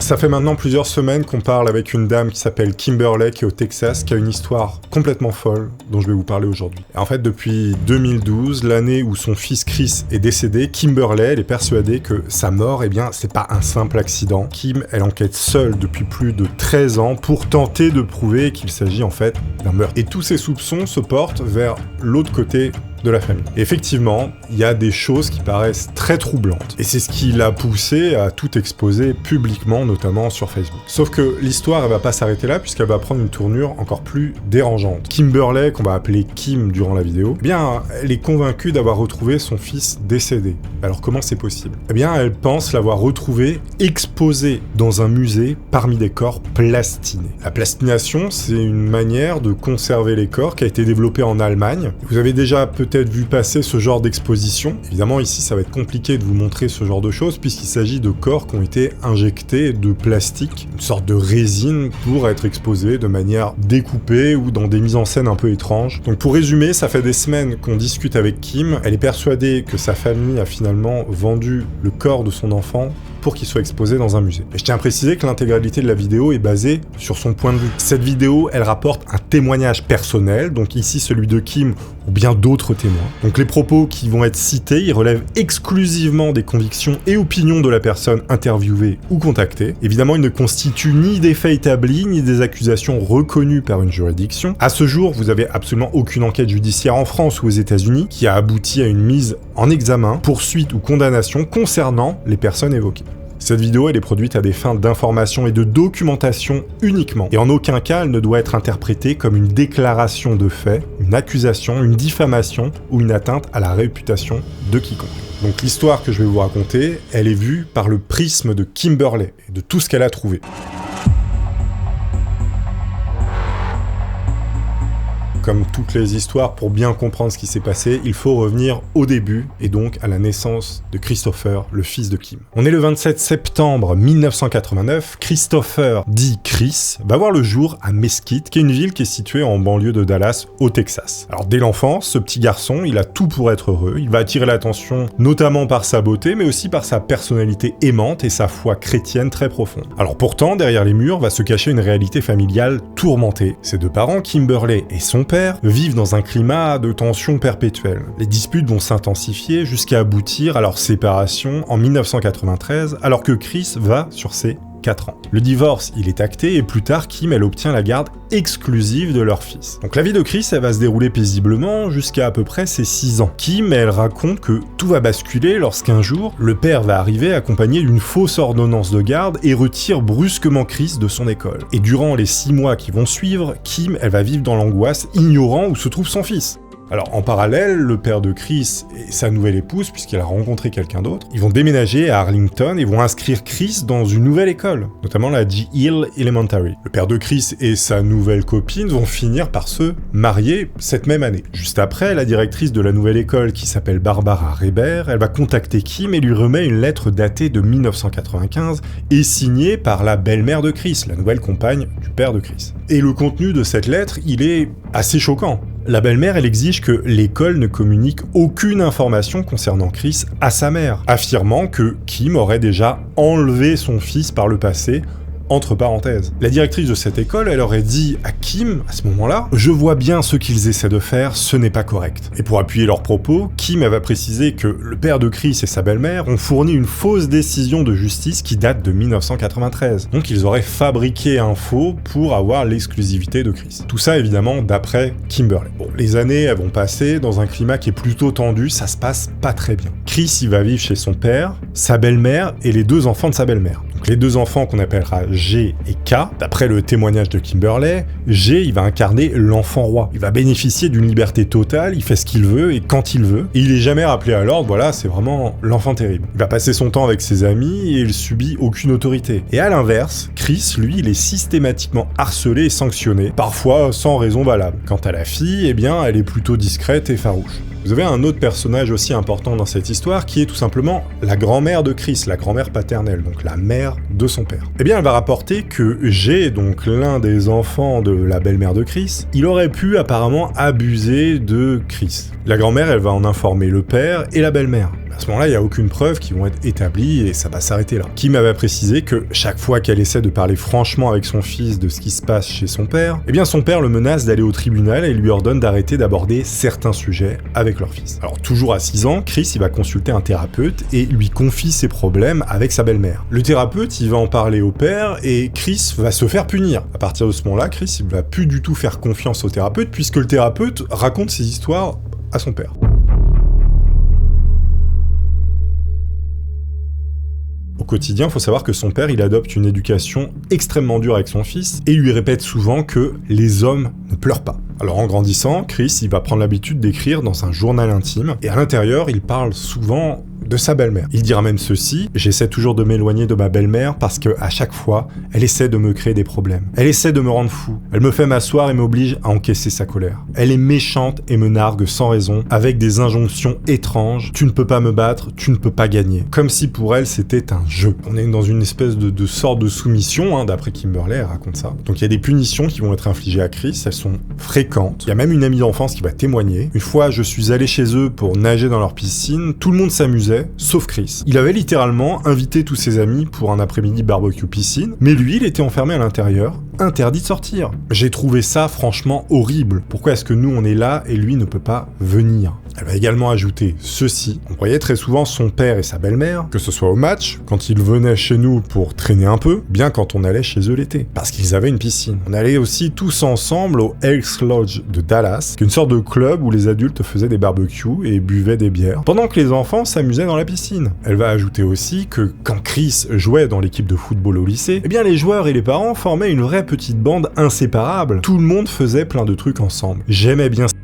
Ça fait maintenant plusieurs semaines qu'on parle avec une dame qui s'appelle Kimberley, qui est au Texas, qui a une histoire complètement folle dont je vais vous parler aujourd'hui. Et en fait, depuis 2012, l'année où son fils Chris est décédé, Kimberley, elle est persuadée que sa mort, eh bien, c'est pas un simple accident. Kim, elle enquête seule depuis plus de 13 ans pour tenter de prouver qu'il s'agit en fait d'un meurtre. Et tous ses soupçons se portent vers l'autre côté de la famille. Et effectivement, il y a des choses qui paraissent très troublantes. Et c'est ce qui l'a poussé à tout exposer publiquement, notamment sur Facebook. Sauf que l'histoire, elle va pas s'arrêter là, puisqu'elle va prendre une tournure encore plus dérangeante. Kimberley, qu'on va appeler Kim durant la vidéo, eh bien, elle est convaincue d'avoir retrouvé son fils décédé. Alors comment c'est possible? Eh bien, elle pense l'avoir retrouvé exposé dans un musée parmi des corps plastinés. La plastination, c'est une manière de conserver les corps qui a été développée en Allemagne. Vous avez déjà peut-être vu passer ce genre d'exposition. Évidemment, ici, ça va être compliqué de vous montrer ce genre de choses, puisqu'il s'agit de corps qui ont été injectés de plastique, une sorte de résine, pour être exposés de manière découpée ou dans des mises en scène un peu étranges. Donc pour résumer, ça fait des semaines qu'on discute avec Kim. Elle est persuadée que sa famille a finalement vendu le corps de son enfant pour qu'il soit exposé dans un musée. Et je tiens à préciser que l'intégralité de la vidéo est basée sur son point de vue. Cette vidéo, elle rapporte un témoignage personnel, donc ici celui de Kim ou bien d'autres témoins. Donc les propos qui vont être cités, ils relèvent exclusivement des convictions et opinions de la personne interviewée ou contactée. Évidemment, ils ne constituent ni des faits établis, ni des accusations reconnues par une juridiction. À ce jour, vous avez absolument aucune enquête judiciaire en France ou aux États-Unis qui a abouti à une mise en examen, poursuite ou condamnation concernant les personnes évoquées. Cette vidéo, elle est produite à des fins d'information et de documentation uniquement. Et en aucun cas, elle ne doit être interprétée comme une déclaration de fait, une accusation, une diffamation ou une atteinte à la réputation de quiconque. Donc l'histoire que je vais vous raconter, elle est vue par le prisme de Kimberley et de tout ce qu'elle a trouvé. Comme toutes les histoires, pour bien comprendre ce qui s'est passé, il faut revenir au début, et donc à la naissance de Christopher, le fils de Kim. On est le 27 septembre 1989, Christopher, dit Chris, va voir le jour à Mesquite, qui est une ville qui est située en banlieue de Dallas, au Texas. Alors dès l'enfance, ce petit garçon, il a tout pour être heureux, il va attirer l'attention notamment par sa beauté, mais aussi par sa personnalité aimante et sa foi chrétienne très profonde. Alors pourtant, derrière les murs va se cacher une réalité familiale tourmentée. Ses deux parents, Kimberley et son père, vivent dans un climat de tension perpétuelle. Les disputes vont s'intensifier jusqu'à aboutir à leur séparation en 1993, alors que Chris va sur ses 4 ans. Le divorce, il est acté, et plus tard, Kim, elle obtient la garde exclusive de leur fils. Donc la vie de Chris, elle va se dérouler paisiblement jusqu'à à peu près ses 6 ans. Kim, elle raconte que tout va basculer lorsqu'un jour, le père va arriver accompagné d'une fausse ordonnance de garde et retire brusquement Chris de son école. Et durant les 6 mois qui vont suivre, Kim, elle va vivre dans l'angoisse, ignorant où se trouve son fils. Alors, en parallèle, le père de Chris et sa nouvelle épouse, puisqu'il a rencontré quelqu'un d'autre, ils vont déménager à Arlington et vont inscrire Chris dans une nouvelle école, notamment la G. Hill Elementary. Le père de Chris et sa nouvelle copine vont finir par se marier cette même année. Juste après, la directrice de la nouvelle école, qui s'appelle Barbara Reber, elle va contacter Kim et lui remet une lettre datée de 1995 et signée par la belle-mère de Chris, la nouvelle compagne du père de Chris. Et le contenu de cette lettre, il est assez choquant. La belle-mère, elle exige que l'école ne communique aucune information concernant Chris à sa mère, affirmant que Kim aurait déjà enlevé son fils par le passé, entre parenthèses. La directrice de cette école, elle aurait dit à Kim, à ce moment-là, « Je vois bien ce qu'ils essaient de faire, ce n'est pas correct. » Et pour appuyer leurs propos, Kim, elle va préciser que le père de Chris et sa belle-mère ont fourni une fausse décision de justice qui date de 1993. Donc ils auraient fabriqué un faux pour avoir l'exclusivité de Chris. Tout ça, évidemment, d'après Kimberley. Bon, les années, elles vont passer dans un climat qui est plutôt tendu, ça se passe pas très bien. Chris, il va vivre chez son père, sa belle-mère et les 2 enfants de sa belle-mère. Donc les 2 enfants qu'on appellera G et K, d'après le témoignage de Kimberley, G, il va incarner l'enfant roi. Il va bénéficier d'une liberté totale, il fait ce qu'il veut et quand il veut, et il est jamais rappelé à l'ordre, voilà, c'est vraiment l'enfant terrible. Il va passer son temps avec ses amis et il subit aucune autorité. Et à l'inverse, Chris, lui, il est systématiquement harcelé et sanctionné, parfois sans raison valable. Quant à la fille, eh bien, elle est plutôt discrète et farouche. Vous avez un autre personnage aussi important dans cette histoire qui est tout simplement la grand-mère de Chris, la grand-mère paternelle, donc la mère de son père. Eh bien, elle va rapporter que G, donc l'un des enfants de la belle-mère de Chris, il aurait pu apparemment abuser de Chris. La grand-mère, elle va en informer le père et la belle-mère. À ce moment-là, il n'y a aucune preuve qui vont être établies et ça va s'arrêter là. Kim avait précisé que chaque fois qu'elle essaie de parler franchement avec son fils de ce qui se passe chez son père, eh bien son père le menace d'aller au tribunal et lui ordonne d'arrêter d'aborder certains sujets avec leur fils. Alors toujours à 6 ans, Chris il va consulter un thérapeute et lui confie ses problèmes avec sa belle-mère. Le thérapeute il va en parler au père et Chris va se faire punir. À partir de ce moment-là, Chris il va plus du tout faire confiance au thérapeute puisque le thérapeute raconte ses histoires à son père. Au quotidien, il faut savoir que son père, il adopte une éducation extrêmement dure avec son fils et lui répète souvent que les hommes ne pleurent pas. Alors en grandissant, Chris, il va prendre l'habitude d'écrire dans un journal intime et à l'intérieur, il parle souvent de sa belle-mère. Il dira même ceci: j'essaie toujours de m'éloigner de ma belle-mère parce que à chaque fois, elle essaie de me créer des problèmes. Elle essaie de me rendre fou. Elle me fait m'asseoir et m'oblige à encaisser sa colère. Elle est méchante et me nargue sans raison avec des injonctions étranges. Tu ne peux pas me battre, tu ne peux pas gagner. Comme si pour elle c'était un jeu. On est dans une espèce de sorte de soumission, d'après Kimberley, elle raconte ça. Donc il y a des punitions qui vont être infligées à Chris, elles sont fréquentes. Il y a même une amie d'enfance qui va témoigner. Une fois, je suis allé chez eux pour nager dans leur piscine, tout le monde s'amusait, sauf Chris. Il avait littéralement invité tous ses amis pour un après-midi barbecue piscine, mais lui, il était enfermé à l'intérieur, interdit de sortir. J'ai trouvé ça franchement horrible. Pourquoi est-ce que nous on est là et lui ne peut pas venir? Elle va également ajouter ceci: on voyait très souvent son père et sa belle-mère, que ce soit au match, quand ils venaient chez nous pour traîner un peu, bien quand on allait chez eux l'été, parce qu'ils avaient une piscine. On allait aussi tous ensemble au Elks Lodge de Dallas, qui est une sorte de club où les adultes faisaient des barbecues et buvaient des bières, pendant que les enfants s'amusaient dans la piscine. Elle va ajouter aussi que quand Chris jouait dans l'équipe de football au lycée, eh bien les joueurs et les parents formaient une vraie petite bande inséparable. Tout le monde faisait plein de trucs ensemble. J'aimais bien ça.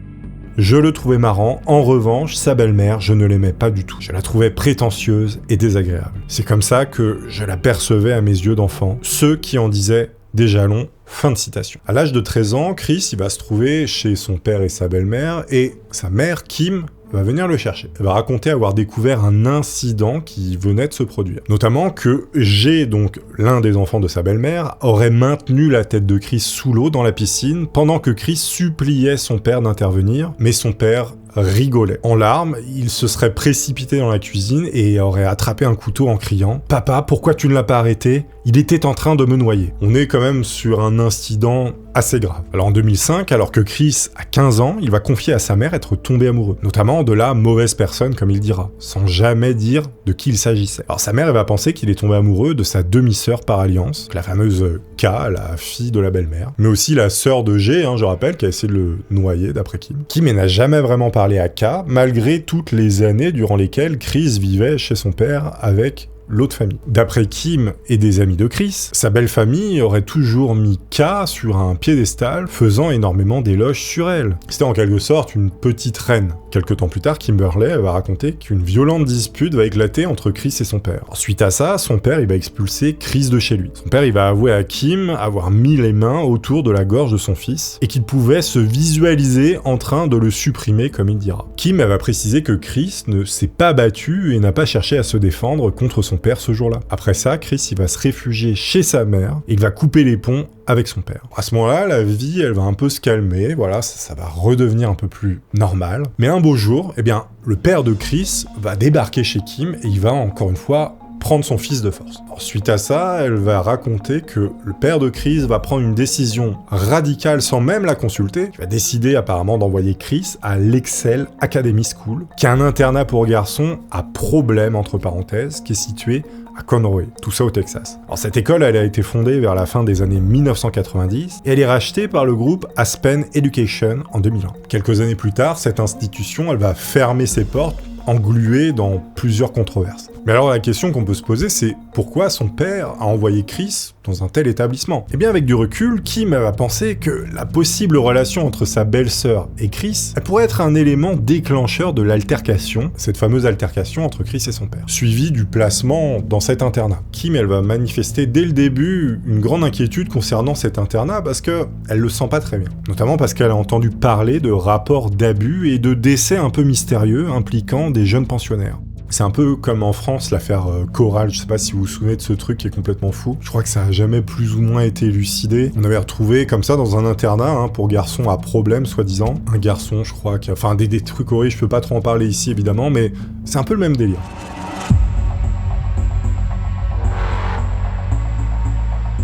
Je le trouvais marrant. En revanche, sa belle-mère, je ne l'aimais pas du tout. Je la trouvais prétentieuse et désagréable. C'est comme ça que je la percevais à mes yeux d'enfant. Ceux qui en disaient des jalons. Fin de citation. À l'âge de 13 ans, Chris il va se trouver chez son père et sa belle-mère, et sa mère, Kim, va venir le chercher. Elle va raconter avoir découvert un incident qui venait de se produire. Notamment que G, donc l'un des enfants de sa belle-mère, aurait maintenu la tête de Chris sous l'eau dans la piscine pendant que Chris suppliait son père d'intervenir, mais son père rigolait. En larmes, il se serait précipité dans la cuisine et aurait attrapé un couteau en criant « Papa, pourquoi tu ne l'as pas arrêté? Il était en train de me noyer. » On est quand même sur un incident assez grave. Alors en 2005, alors que Chris a 15 ans, il va confier à sa mère être tombé amoureux, notamment de la mauvaise personne comme il dira, sans jamais dire de qui il s'agissait. Alors sa mère elle va penser qu'il est tombé amoureux de sa demi-sœur par alliance, la fameuse K, la fille de la belle-mère, mais aussi la sœur de G, je rappelle, qui a essayé de le noyer d'après Kim. Kim n'a jamais vraiment parlé à K, malgré toutes les années durant lesquelles Chris vivait chez son père avec l'autre famille. D'après Kim et des amis de Chris, sa belle famille aurait toujours mis K sur un piédestal, faisant énormément d'éloges sur elle. C'était en quelque sorte une petite reine. Quelque temps plus tard, Kimberley va raconter qu'une violente dispute va éclater entre Chris et son père. Alors, suite à ça, son père il va expulser Chris de chez lui. Son père il va avouer à Kim avoir mis les mains autour de la gorge de son fils et qu'il pouvait se visualiser en train de le supprimer comme il dira. Kim elle va préciser que Chris ne s'est pas battu et n'a pas cherché à se défendre contre son père ce jour-là. Après ça, Chris il va se réfugier chez sa mère et il va couper les ponts avec son père. À ce moment-là, la vie, elle va un peu se calmer, voilà, ça va redevenir un peu plus normal. Mais un beau jour, eh bien, le père de Chris va débarquer chez Kim et il va encore une fois prendre son fils de force. Alors, suite à ça, elle va raconter que le père de Chris va prendre une décision radicale sans même la consulter. Il va décider apparemment d'envoyer Chris à l'Excel Academy School, qui est un internat pour garçons à problème entre parenthèses, qui est situé à Conroe, tout ça au Texas. Alors cette école, elle a été fondée vers la fin des années 1990 et elle est rachetée par le groupe Aspen Education en 2001. Quelques années plus tard, cette institution, elle va fermer ses portes, engluée dans plusieurs controverses. Mais alors la question qu'on peut se poser, c'est pourquoi son père a envoyé Chris dans un tel établissement? Eh bien avec du recul, Kim va penser que la possible relation entre sa belle-sœur et Chris, elle pourrait être un élément déclencheur de l'altercation, cette fameuse altercation entre Chris et son père, suivi du placement dans cet internat. Kim, elle va manifester dès le début une grande inquiétude concernant cet internat parce que elle le sent pas très bien. Notamment parce qu'elle a entendu parler de rapports d'abus et de décès un peu mystérieux impliquant des jeunes pensionnaires. C'est un peu comme en France, l'affaire Chorale, je sais pas si vous vous souvenez de ce truc qui est complètement fou. Je crois que ça a jamais plus ou moins été élucidé. On avait retrouvé comme ça dans un internat, pour garçons à problème, soi-disant. Un garçon, je crois, enfin des trucs horribles, je peux pas trop en parler ici évidemment, mais c'est un peu le même délire.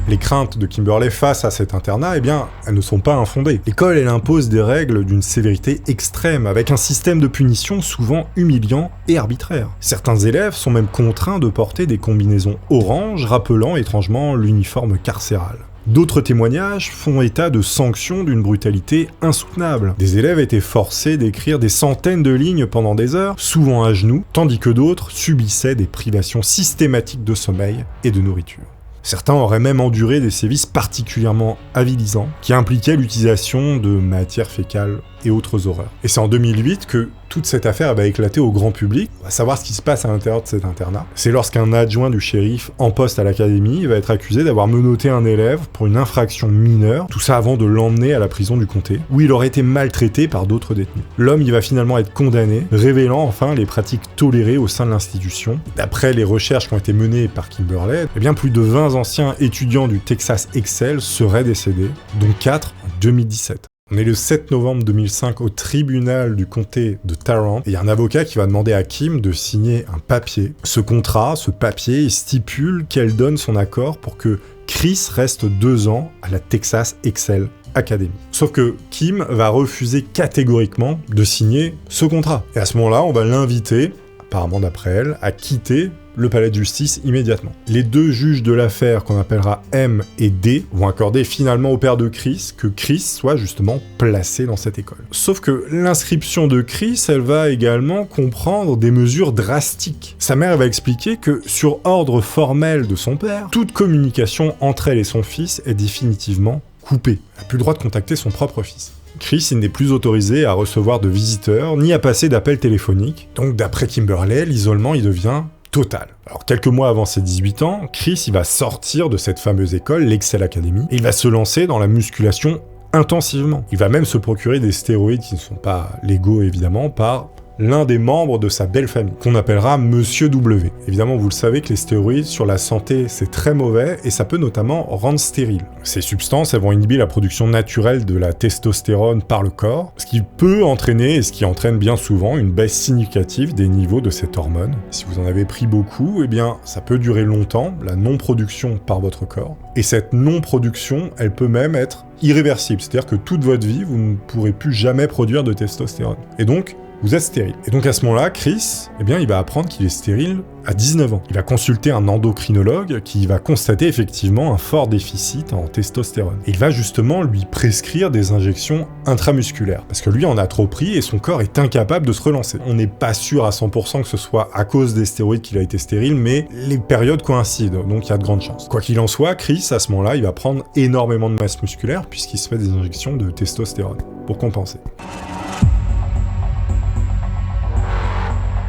Les craintes de Kimberley face à cet internat, eh bien, elles ne sont pas infondées. L'école, elle impose des règles d'une sévérité extrême, avec un système de punition souvent humiliant et arbitraire. Certains élèves sont même contraints de porter des combinaisons orange, rappelant étrangement l'uniforme carcéral. D'autres témoignages font état de sanctions d'une brutalité insoutenable. Des élèves étaient forcés d'écrire des centaines de lignes pendant des heures, souvent à genoux, tandis que d'autres subissaient des privations systématiques de sommeil et de nourriture. Certains auraient même enduré des sévices particulièrement avilisants, qui impliquaient l'utilisation de matières fécales et autres horreurs. Et c'est en 2008 que toute cette affaire va éclater au grand public. On va savoir ce qui se passe à l'intérieur de cet internat. C'est lorsqu'un adjoint du shérif en poste à l'académie va être accusé d'avoir menotté un élève pour une infraction mineure, tout ça avant de l'emmener à la prison du comté, où il aurait été maltraité par d'autres détenus. L'homme, il va finalement être condamné, révélant enfin les pratiques tolérées au sein de l'institution. D'après les recherches qui ont été menées par Kimberley, eh bien plus de 20 anciens étudiants du Texas Excel seraient décédés, dont 4 en 2017. On est le 7 novembre 2005 au tribunal du comté de Tarrant et il y a un avocat qui va demander à Kim de signer un papier. Ce contrat, ce papier, stipule qu'elle donne son accord pour que Chris reste 2 ans à la Texas Excel Academy. Sauf que Kim va refuser catégoriquement de signer ce contrat. Et à ce moment-là, on va l'inviter, apparemment d'après elle, à quitter le palais de justice immédiatement. Les 2 juges de l'affaire, qu'on appellera M et D, vont accorder finalement au père de Chris que Chris soit justement placé dans cette école. Sauf que l'inscription de Chris, elle va également comprendre des mesures drastiques. Sa mère va expliquer que, sur ordre formel de son père, toute communication entre elle et son fils est définitivement coupée. Elle n'a plus le droit de contacter son propre fils. Chris, il n'est plus autorisé à recevoir de visiteurs, ni à passer d'appels téléphoniques. Donc d'après Kimberley, l'isolement, il devient total. Alors quelques mois avant ses 18 ans, Chris il va sortir de cette fameuse école, l'Excel Academy, et il va se lancer dans la musculation intensivement. Il va même se procurer des stéroïdes qui ne sont pas légaux évidemment par l'un des membres de sa belle famille, qu'on appellera Monsieur W. Évidemment, vous le savez que les stéroïdes sur la santé, c'est très mauvais et ça peut notamment rendre stérile. Ces substances, elles vont inhiber la production naturelle de la testostérone par le corps, ce qui peut entraîner, et ce qui entraîne bien souvent, une baisse significative des niveaux de cette hormone. Si vous en avez pris beaucoup, eh bien, ça peut durer longtemps, la non-production par votre corps. Et cette non-production, elle peut même être irréversible, c'est-à-dire que toute votre vie, vous ne pourrez plus jamais produire de testostérone. Et donc, vous êtes stérile. Et donc à ce moment-là, Chris, eh bien, il va apprendre qu'il est stérile à 19 ans. Il va consulter un endocrinologue qui va constater effectivement un fort déficit en testostérone. Et il va justement lui prescrire des injections intramusculaires. Parce que lui en a trop pris et son corps est incapable de se relancer. On n'est pas sûr à 100% que ce soit à cause des stéroïdes qu'il a été stérile, mais les périodes coïncident, donc il y a de grandes chances. Quoi qu'il en soit, Chris, à ce moment-là, il va prendre énormément de masse musculaire puisqu'il se fait des injections de testostérone pour compenser.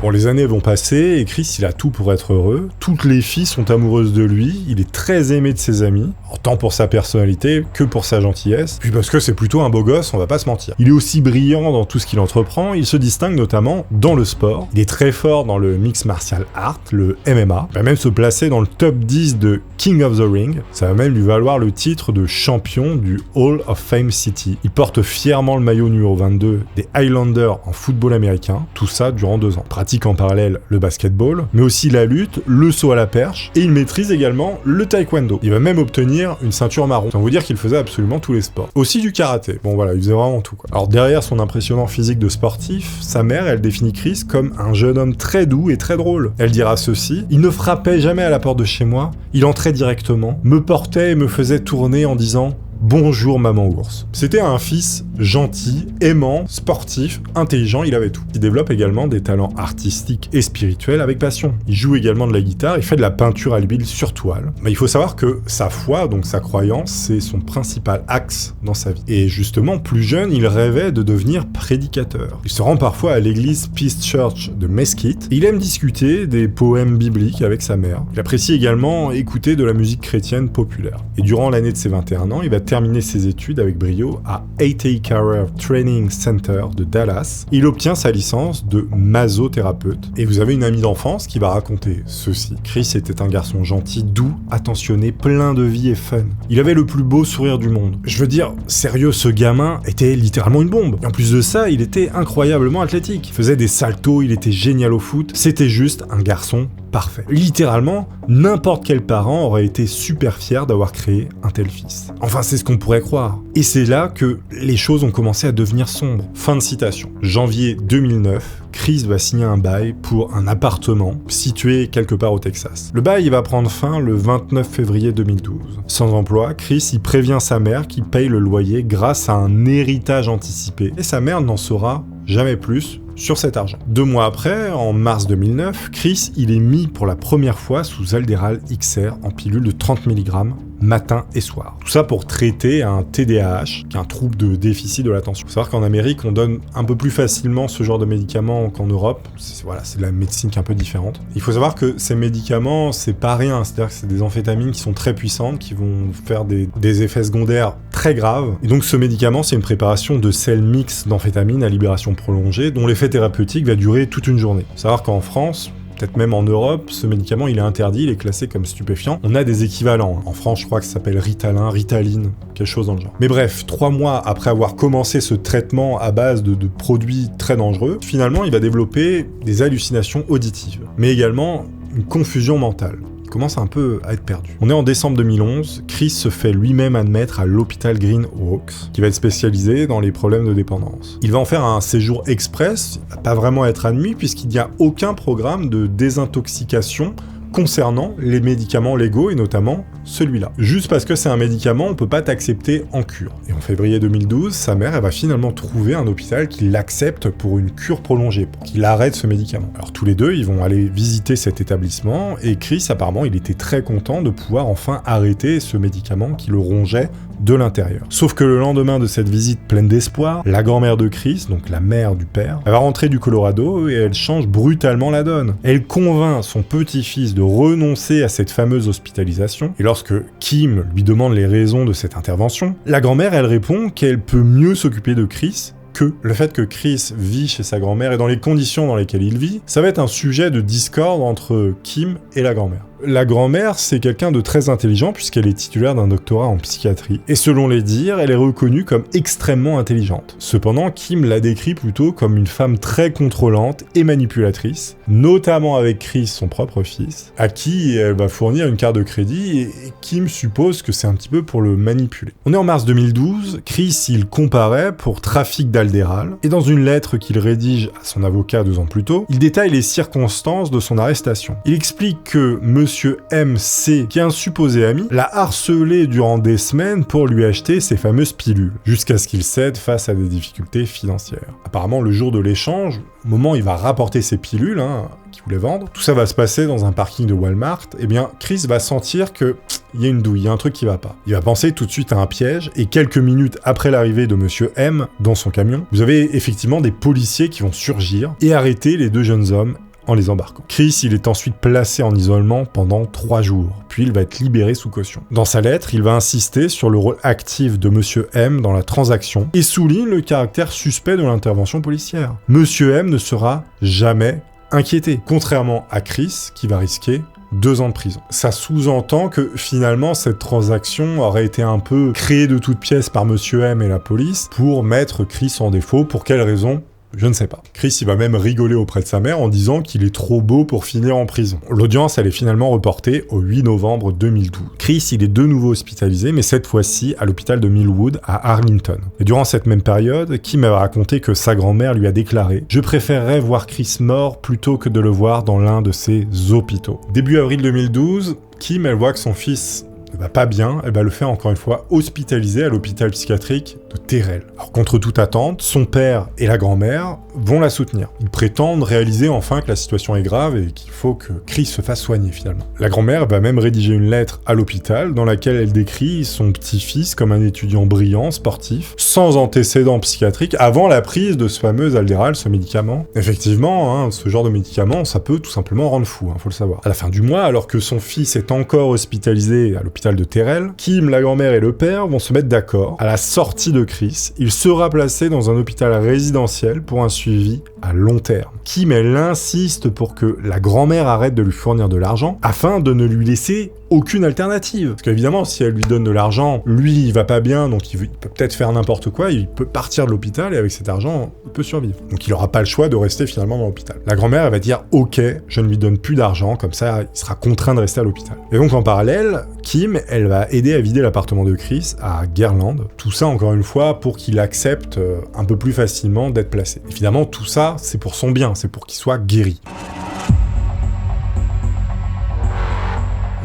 Bon, les années vont passer et Chris, il a tout pour être heureux. Toutes les filles sont amoureuses de lui, il est très aimé de ses amis, tant pour sa personnalité que pour sa gentillesse, puis parce que c'est plutôt un beau gosse, on va pas se mentir. Il est aussi brillant dans tout ce qu'il entreprend, il se distingue notamment dans le sport, il est très fort dans le mixed martial art, le MMA, il va même se placer dans le top 10 de King of the Ring, ça va même lui valoir le titre de champion du Hall of Fame City. Il porte fièrement le maillot numéro 22 des Highlanders en football américain, tout ça durant 2 ans. Pratique en parallèle le basketball, mais aussi la lutte, le saut à la perche, et il maîtrise également le taekwondo. Il va même obtenir une ceinture marron, sans vous dire qu'il faisait absolument tous les sports. Aussi du karaté, bon voilà, il faisait vraiment tout quoi. Alors derrière son impressionnant physique de sportif, sa mère, elle définit Chris comme un jeune homme très doux et très drôle. Elle dira ceci: il ne frappait jamais à la porte de chez moi, il entrait directement, me portait et me faisait tourner en disant bonjour maman ours. C'était un fils gentil, aimant, sportif, intelligent, il avait tout. Il développe également des talents artistiques et spirituels avec passion. Il joue également de la guitare, il fait de la peinture à l'huile sur toile. Mais il faut savoir que sa foi, donc sa croyance, c'est son principal axe dans sa vie. Et justement, plus jeune, il rêvait de devenir prédicateur. Il se rend parfois à l'église Peace Church de Mesquite. Il aime discuter des poèmes bibliques avec sa mère. Il apprécie également écouter de la musique chrétienne populaire. Et durant l'année de ses 21 ans, il va terminer ses études avec brio à A.T. Career Training Center de Dallas. Il obtient sa licence de masothérapeute. Et vous avez une amie d'enfance qui va raconter ceci. Chris était un garçon gentil, doux, attentionné, plein de vie et fun. Il avait le plus beau sourire du monde. Je veux dire, sérieux, ce gamin était littéralement une bombe. Et en plus de ça, il était incroyablement athlétique. Il faisait des saltos, il était génial au foot. C'était juste un garçon parfait. Littéralement, n'importe quel parent aurait été super fier d'avoir créé un tel fils. Enfin, c'est ce qu'on pourrait croire. Et c'est là que les choses ont commencé à devenir sombres. Fin de citation. Janvier 2009, Chris va signer un bail pour un appartement situé quelque part au Texas. Le bail il va prendre fin le 29 février 2012. Sans emploi, Chris y prévient sa mère qui paye le loyer grâce à un héritage anticipé. Et sa mère n'en saura jamais plus sur cet argent. 2 mois après, en mars 2009, Chris il est mis pour la première fois sous Alderall XR en pilule de 30 mg matin et soir. Tout ça pour traiter un TDAH, qui est un trouble de déficit de l'attention. Il faut savoir qu'en Amérique, on donne un peu plus facilement ce genre de médicaments qu'en Europe. C'est de la médecine qui est un peu différente. Il faut savoir que ces médicaments, c'est pas rien. C'est-à-dire que c'est des amphétamines qui sont très puissantes, qui vont faire des effets secondaires très graves. Et donc ce médicament, c'est une préparation de sels mix d'amphétamines à libération prolongée, dont l'effet thérapeutique va durer toute une journée. Il faut savoir qu'en France, peut-être même en Europe, ce médicament il est interdit, il est classé comme stupéfiant. On a des équivalents. En France, je crois que ça s'appelle Ritalin, Ritaline, quelque chose dans le genre. Mais bref, 3 mois après avoir commencé ce traitement à base de produits très dangereux, finalement il va développer des hallucinations auditives, mais également une confusion mentale. Commence un peu à être perdu. On est en décembre 2011, Chris se fait lui-même admettre à l'hôpital Green Oaks, qui va être spécialisé dans les problèmes de dépendance. Il va en faire un séjour express, il va pas vraiment être admis puisqu'il n'y a aucun programme de désintoxication concernant les médicaments légaux et notamment celui-là. Juste parce que c'est un médicament, on peut pas t'accepter en cure. Et en février 2012, sa mère, elle va finalement trouver un hôpital qui l'accepte pour une cure prolongée, pour qu'il arrête ce médicament. Alors tous les deux, ils vont aller visiter cet établissement et Chris, apparemment, il était très content de pouvoir enfin arrêter ce médicament qui le rongeait de l'intérieur. Sauf que le lendemain de cette visite pleine d'espoir, la grand-mère de Chris, donc la mère du père, elle va rentrer du Colorado et elle change brutalement la donne. Elle convainc son petit-fils de renoncer à cette fameuse hospitalisation, et lorsque Kim lui demande les raisons de cette intervention, la grand-mère, elle répond qu'elle peut mieux s'occuper de Chris que le fait que Chris vit chez sa grand-mère et dans les conditions dans lesquelles il vit, ça va être un sujet de discorde entre Kim et la grand-mère. La grand-mère, c'est quelqu'un de très intelligent puisqu'elle est titulaire d'un doctorat en psychiatrie. Et selon les dires, elle est reconnue comme extrêmement intelligente. Cependant, Kim la décrit plutôt comme une femme très contrôlante et manipulatrice, notamment avec Chris, son propre fils, à qui elle va fournir une carte de crédit et Kim suppose que c'est un petit peu pour le manipuler. On est en mars 2012, Chris, il comparaît pour trafic d'Alderall, et dans une lettre qu'il rédige à son avocat 2 ans plus tôt, il détaille les circonstances de son arrestation. Il explique que Monsieur MC, qui est un supposé ami, l'a harcelé durant des semaines pour lui acheter ces fameuses pilules, jusqu'à ce qu'il cède face à des difficultés financières. Apparemment, le jour de l'échange, au moment où il va rapporter ces pilules, qu'il voulait vendre, tout ça va se passer dans un parking de Walmart, et bien Chris va sentir que il y a une douille, il y a un truc qui va pas. Il va penser tout de suite à un piège, et quelques minutes après l'arrivée de Monsieur M dans son camion, vous avez effectivement des policiers qui vont surgir et arrêter les 2 jeunes hommes en les embarquant. Chris, il est ensuite placé en isolement pendant 3 jours, puis il va être libéré sous caution. Dans sa lettre, il va insister sur le rôle actif de Monsieur M dans la transaction et souligne le caractère suspect de l'intervention policière. Monsieur M ne sera jamais inquiété, contrairement à Chris qui va risquer 2 ans de prison. Ça sous-entend que finalement cette transaction aurait été un peu créée de toutes pièces par Monsieur M et la police pour mettre Chris en défaut. Pour quelle raison ? Je ne sais pas. Chris, il va même rigoler auprès de sa mère en disant qu'il est trop beau pour finir en prison. L'audience, elle est finalement reportée au 8 novembre 2012. Chris, il est de nouveau hospitalisé, mais cette fois-ci à l'hôpital de Millwood à Arlington. Et durant cette même période, Kim m'a raconté que sa grand-mère lui a déclaré « Je préférerais voir Chris mort plutôt que de le voir dans l'un de ces hôpitaux ». Début avril 2012, Kim, elle voit que son fils ne va pas bien, elle va le faire encore une fois hospitaliser à l'hôpital psychiatrique de Terrell. Alors contre toute attente, son père et la grand-mère vont la soutenir. Ils prétendent réaliser enfin que la situation est grave et qu'il faut que Chris se fasse soigner finalement. La grand-mère va même rédiger une lettre à l'hôpital dans laquelle elle décrit son petit-fils comme un étudiant brillant, sportif, sans antécédents psychiatriques, avant la prise de ce fameux Alderall, ce médicament. Effectivement, ce genre de médicament, ça peut tout simplement rendre fou, faut le savoir. À la fin du mois, alors que son fils est encore hospitalisé à l'hôpital l'hôpital de Terrell, Kim, la grand-mère et le père vont se mettre d'accord. À la sortie de Chris, il sera placé dans un hôpital résidentiel pour un suivi à long terme. Kim, elle insiste pour que la grand-mère arrête de lui fournir de l'argent afin de ne lui laisser aucune alternative. Parce qu'évidemment, si elle lui donne de l'argent, lui, il va pas bien, donc il peut peut-être faire n'importe quoi, il peut partir de l'hôpital et avec cet argent, il peut survivre. Donc il aura pas le choix de rester finalement dans l'hôpital. La grand-mère, elle va dire « Ok, je ne lui donne plus d'argent, comme ça, il sera contraint de rester à l'hôpital. » Et donc en parallèle, Kim, elle va aider à vider l'appartement de Chris à Garland. Tout ça, encore une fois, pour qu'il accepte un peu plus facilement d'être placé. Évidemment, tout ça, c'est pour son bien, c'est pour qu'il soit guéri.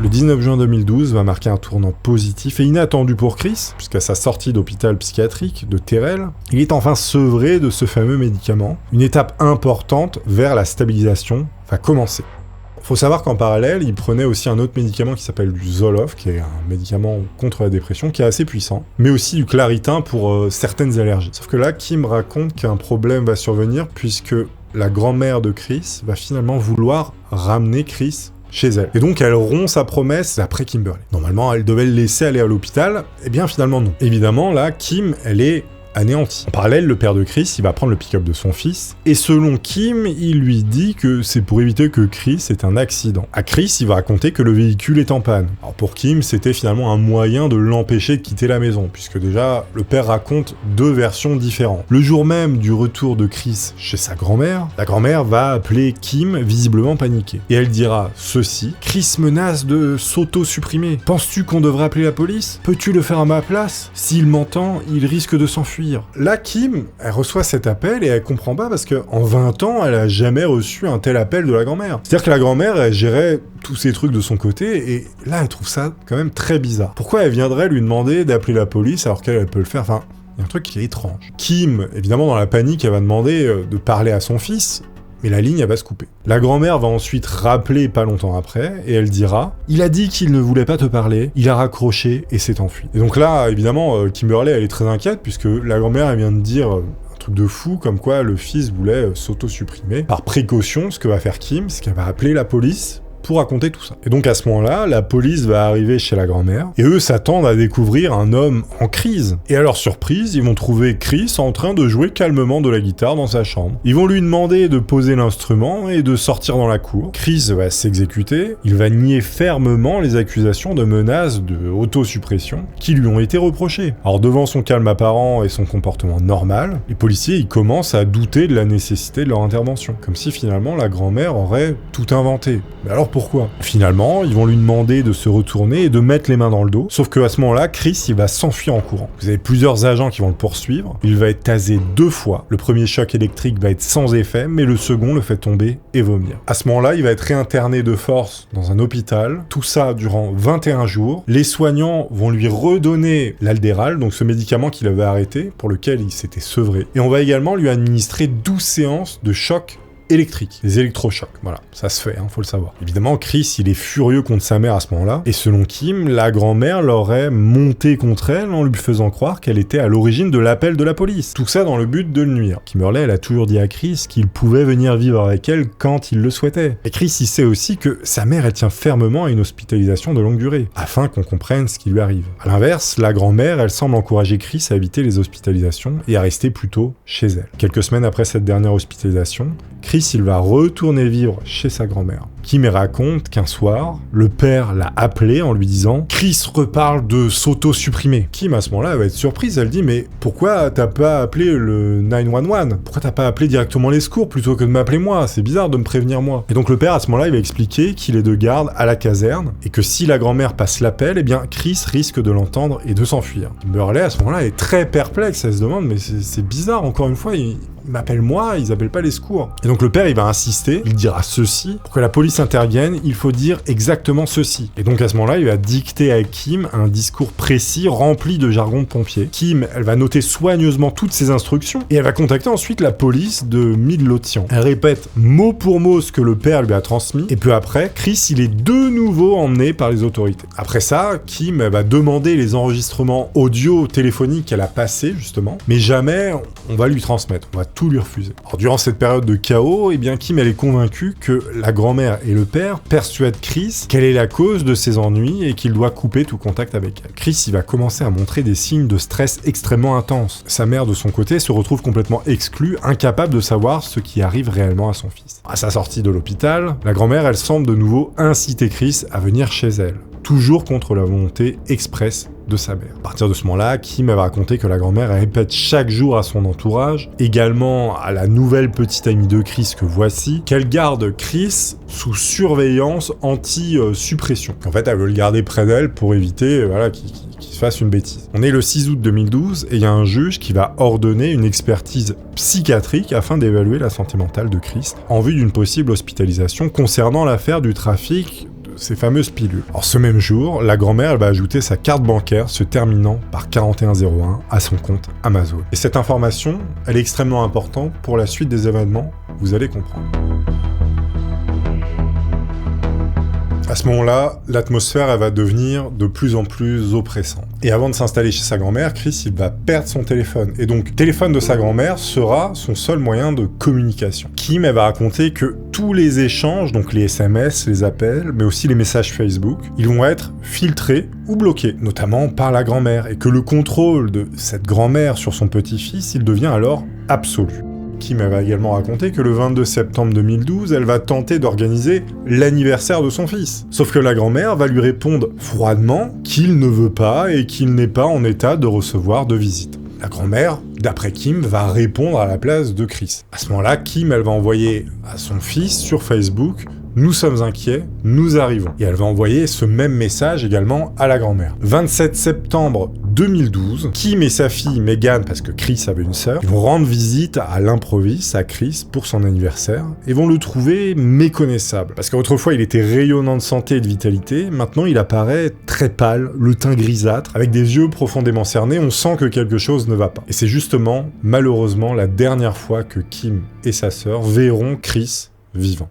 Le 19 juin 2012 va marquer un tournant positif et inattendu pour Chris, puisqu'à sa sortie d'hôpital psychiatrique de Terrell, il est enfin sevré de ce fameux médicament. Une étape importante vers la stabilisation va commencer. Faut savoir qu'en parallèle, il prenait aussi un autre médicament qui s'appelle du Zoloft, qui est un médicament contre la dépression, qui est assez puissant, mais aussi du Claritin pour certaines allergies. Sauf que là, Kim raconte qu'un problème va survenir, puisque la grand-mère de Chris va finalement vouloir ramener Chris chez elle. Et donc elle rompt sa promesse après Kimberly. Normalement, elle devait le laisser aller à l'hôpital, et bien finalement non. Évidemment, là, Kim, elle est anéanti. En parallèle, le père de Chris, il va prendre le pick-up de son fils, et selon Kim, il lui dit que c'est pour éviter que Chris ait un accident. À Chris, il va raconter que le véhicule est en panne. Alors pour Kim, c'était finalement un moyen de l'empêcher de quitter la maison, puisque déjà, le père raconte deux versions différentes. Le jour même du retour de Chris chez sa grand-mère, la grand-mère va appeler Kim, visiblement paniquée. Et elle dira ceci: « Chris menace de s'auto-supprimer. Penses-tu qu'on devrait appeler la police? Peux-tu le faire à ma place? S'il m'entend, il risque de s'enfuir. » Là, Kim, elle reçoit cet appel et elle comprend pas parce qu'en 20 ans, elle a jamais reçu un tel appel de la grand-mère. C'est-à-dire que la grand-mère, elle gérait tous ces trucs de son côté et là, elle trouve ça quand même très bizarre. Pourquoi elle viendrait lui demander d'appeler la police alors qu'elle peut le faire? Enfin, il y a un truc qui est étrange. Kim, évidemment, dans la panique, elle va demander de parler à son fils, mais la ligne, elle va se couper. La grand-mère va ensuite rappeler pas longtemps après, et elle dira « Il a dit qu'il ne voulait pas te parler, il a raccroché et s'est enfui. » Et donc là, évidemment, Kimberly, elle est très inquiète, puisque la grand-mère, elle vient de dire un truc de fou, comme quoi le fils voulait s'auto-supprimer. Par précaution, ce que va faire Kim, c'est qu'elle va appeler la police pour raconter tout ça. Et donc à ce moment-là, la police va arriver chez la grand-mère, et eux s'attendent à découvrir un homme en crise. Et à leur surprise, ils vont trouver Chris en train de jouer calmement de la guitare dans sa chambre. Ils vont lui demander de poser l'instrument et de sortir dans la cour. Chris va s'exécuter, il va nier fermement les accusations de menaces de autosuppression qui lui ont été reprochées. Alors devant son calme apparent et son comportement normal, les policiers ils commencent à douter de la nécessité de leur intervention, comme si finalement la grand-mère aurait tout inventé. Mais alors pourquoi? Finalement, ils vont lui demander de se retourner et de mettre les mains dans le dos, sauf qu'à ce moment-là, Chris, il va s'enfuir en courant. Vous avez plusieurs agents qui vont le poursuivre, il va être tasé 2 fois, le premier choc électrique va être sans effet, mais le second le fait tomber et vomir. À ce moment-là, il va être réinterné de force dans un hôpital, tout ça durant 21 jours. Les soignants vont lui redonner l'Aldéral, donc ce médicament qu'il avait arrêté, pour lequel il s'était sevré, et on va également lui administrer 12 séances de choc électrique, les électrochocs, voilà, ça se fait, faut le savoir. Évidemment, Chris, il est furieux contre sa mère à ce moment-là, et selon Kim, la grand-mère l'aurait monté contre elle en lui faisant croire qu'elle était à l'origine de l'appel de la police. Tout ça dans le but de le nuire. Kimberly, elle a toujours dit à Chris qu'il pouvait venir vivre avec elle quand il le souhaitait. Et Chris, il sait aussi que sa mère, elle tient fermement à une hospitalisation de longue durée, afin qu'on comprenne ce qui lui arrive. À l'inverse, la grand-mère, elle semble encourager Chris à éviter les hospitalisations et à rester plutôt chez elle. Quelques semaines après cette dernière hospitalisation, Chris, il va retourner vivre chez sa grand-mère. Kim raconte qu'un soir, le père l'a appelé en lui disant « Chris reparle de s'auto-supprimer ». Kim, à ce moment-là, elle va être surprise, elle dit « Mais pourquoi t'as pas appelé le 911 ? Pourquoi t'as pas appelé directement les secours plutôt que de m'appeler moi ? C'est bizarre de me prévenir moi. » Et donc le père, à ce moment-là, il va expliquer qu'il est de garde à la caserne et que si la grand-mère passe l'appel, eh bien Chris risque de l'entendre et de s'enfuir. Kimberly, à ce moment-là, est très perplexe, elle se demande « Mais c'est bizarre, encore une fois, ils m'appellent moi, ils appellent pas les secours. » Et donc le père, il va insister, il dira ceci, pour que la police intervienne, il faut dire exactement ceci. Et donc à ce moment-là, il va dicter à Kim un discours précis, rempli de jargon de pompier. Kim, elle va noter soigneusement toutes ses instructions, et elle va contacter ensuite la police de Midlothian. Elle répète mot pour mot ce que le père lui a transmis, et peu après, Chris, il est de nouveau emmené par les autorités. Après ça, Kim, elle va demander les enregistrements audio téléphoniques qu'elle a passés, justement, mais jamais on va lui transmettre, on va tout lui refuser. Alors durant cette période de chaos, eh bien Kim, elle est convaincue que la grand-mère et le père persuadent Chris qu'elle est la cause de ses ennuis et qu'il doit couper tout contact avec elle. Chris, il va commencer à montrer des signes de stress extrêmement intenses. Sa mère, de son côté, se retrouve complètement exclue, incapable de savoir ce qui arrive réellement à son fils. À sa sortie de l'hôpital, la grand-mère, elle semble de nouveau inciter Chris à venir chez elle, toujours contre la volonté expresse de sa mère. À partir de ce moment-là, Kim va raconter que la grand-mère répète chaque jour à son entourage, également à la nouvelle petite amie de Chris que voici, qu'elle garde Chris sous surveillance anti-suppression. En fait, elle veut le garder près d'elle pour éviter qu'il se fasse une bêtise. On est le 6 août 2012 et il y a un juge qui va ordonner une expertise psychiatrique afin d'évaluer la santé mentale de Chris en vue d'une possible hospitalisation concernant l'affaire du trafic ces fameuses pilules. Alors ce même jour, la grand-mère elle va ajouter sa carte bancaire se terminant par 4101 à son compte Amazon. Et cette information, elle est extrêmement importante pour la suite des événements, vous allez comprendre. À ce moment-là, l'atmosphère elle va devenir de plus en plus oppressante. Et avant de s'installer chez sa grand-mère, Chris il va perdre son téléphone. Et donc, le téléphone de sa grand-mère sera son seul moyen de communication. Kim elle va raconter que tous les échanges, donc les SMS, les appels, mais aussi les messages Facebook, ils vont être filtrés ou bloqués, notamment par la grand-mère, et que le contrôle de cette grand-mère sur son petit-fils, il devient alors absolu. Kim va également raconter que le 22 septembre 2012, elle va tenter d'organiser l'anniversaire de son fils. Sauf que la grand-mère va lui répondre froidement qu'il ne veut pas et qu'il n'est pas en état de recevoir de visite. La grand-mère, d'après Kim, va répondre à la place de Chris. À ce moment-là, Kim, elle va envoyer à son fils sur Facebook « Nous sommes inquiets, nous arrivons ». Et elle va envoyer ce même message également à la grand-mère. 27 septembre 2012, Kim et sa fille Megan, parce que Chris avait une sœur, vont rendre visite à l'improviste, à Chris, pour son anniversaire, et vont le trouver méconnaissable. Parce qu'autrefois, il était rayonnant de santé et de vitalité, maintenant il apparaît très pâle, le teint grisâtre, avec des yeux profondément cernés, on sent que quelque chose ne va pas. Et c'est justement, malheureusement, la dernière fois que Kim et sa sœur verront Chris vivant.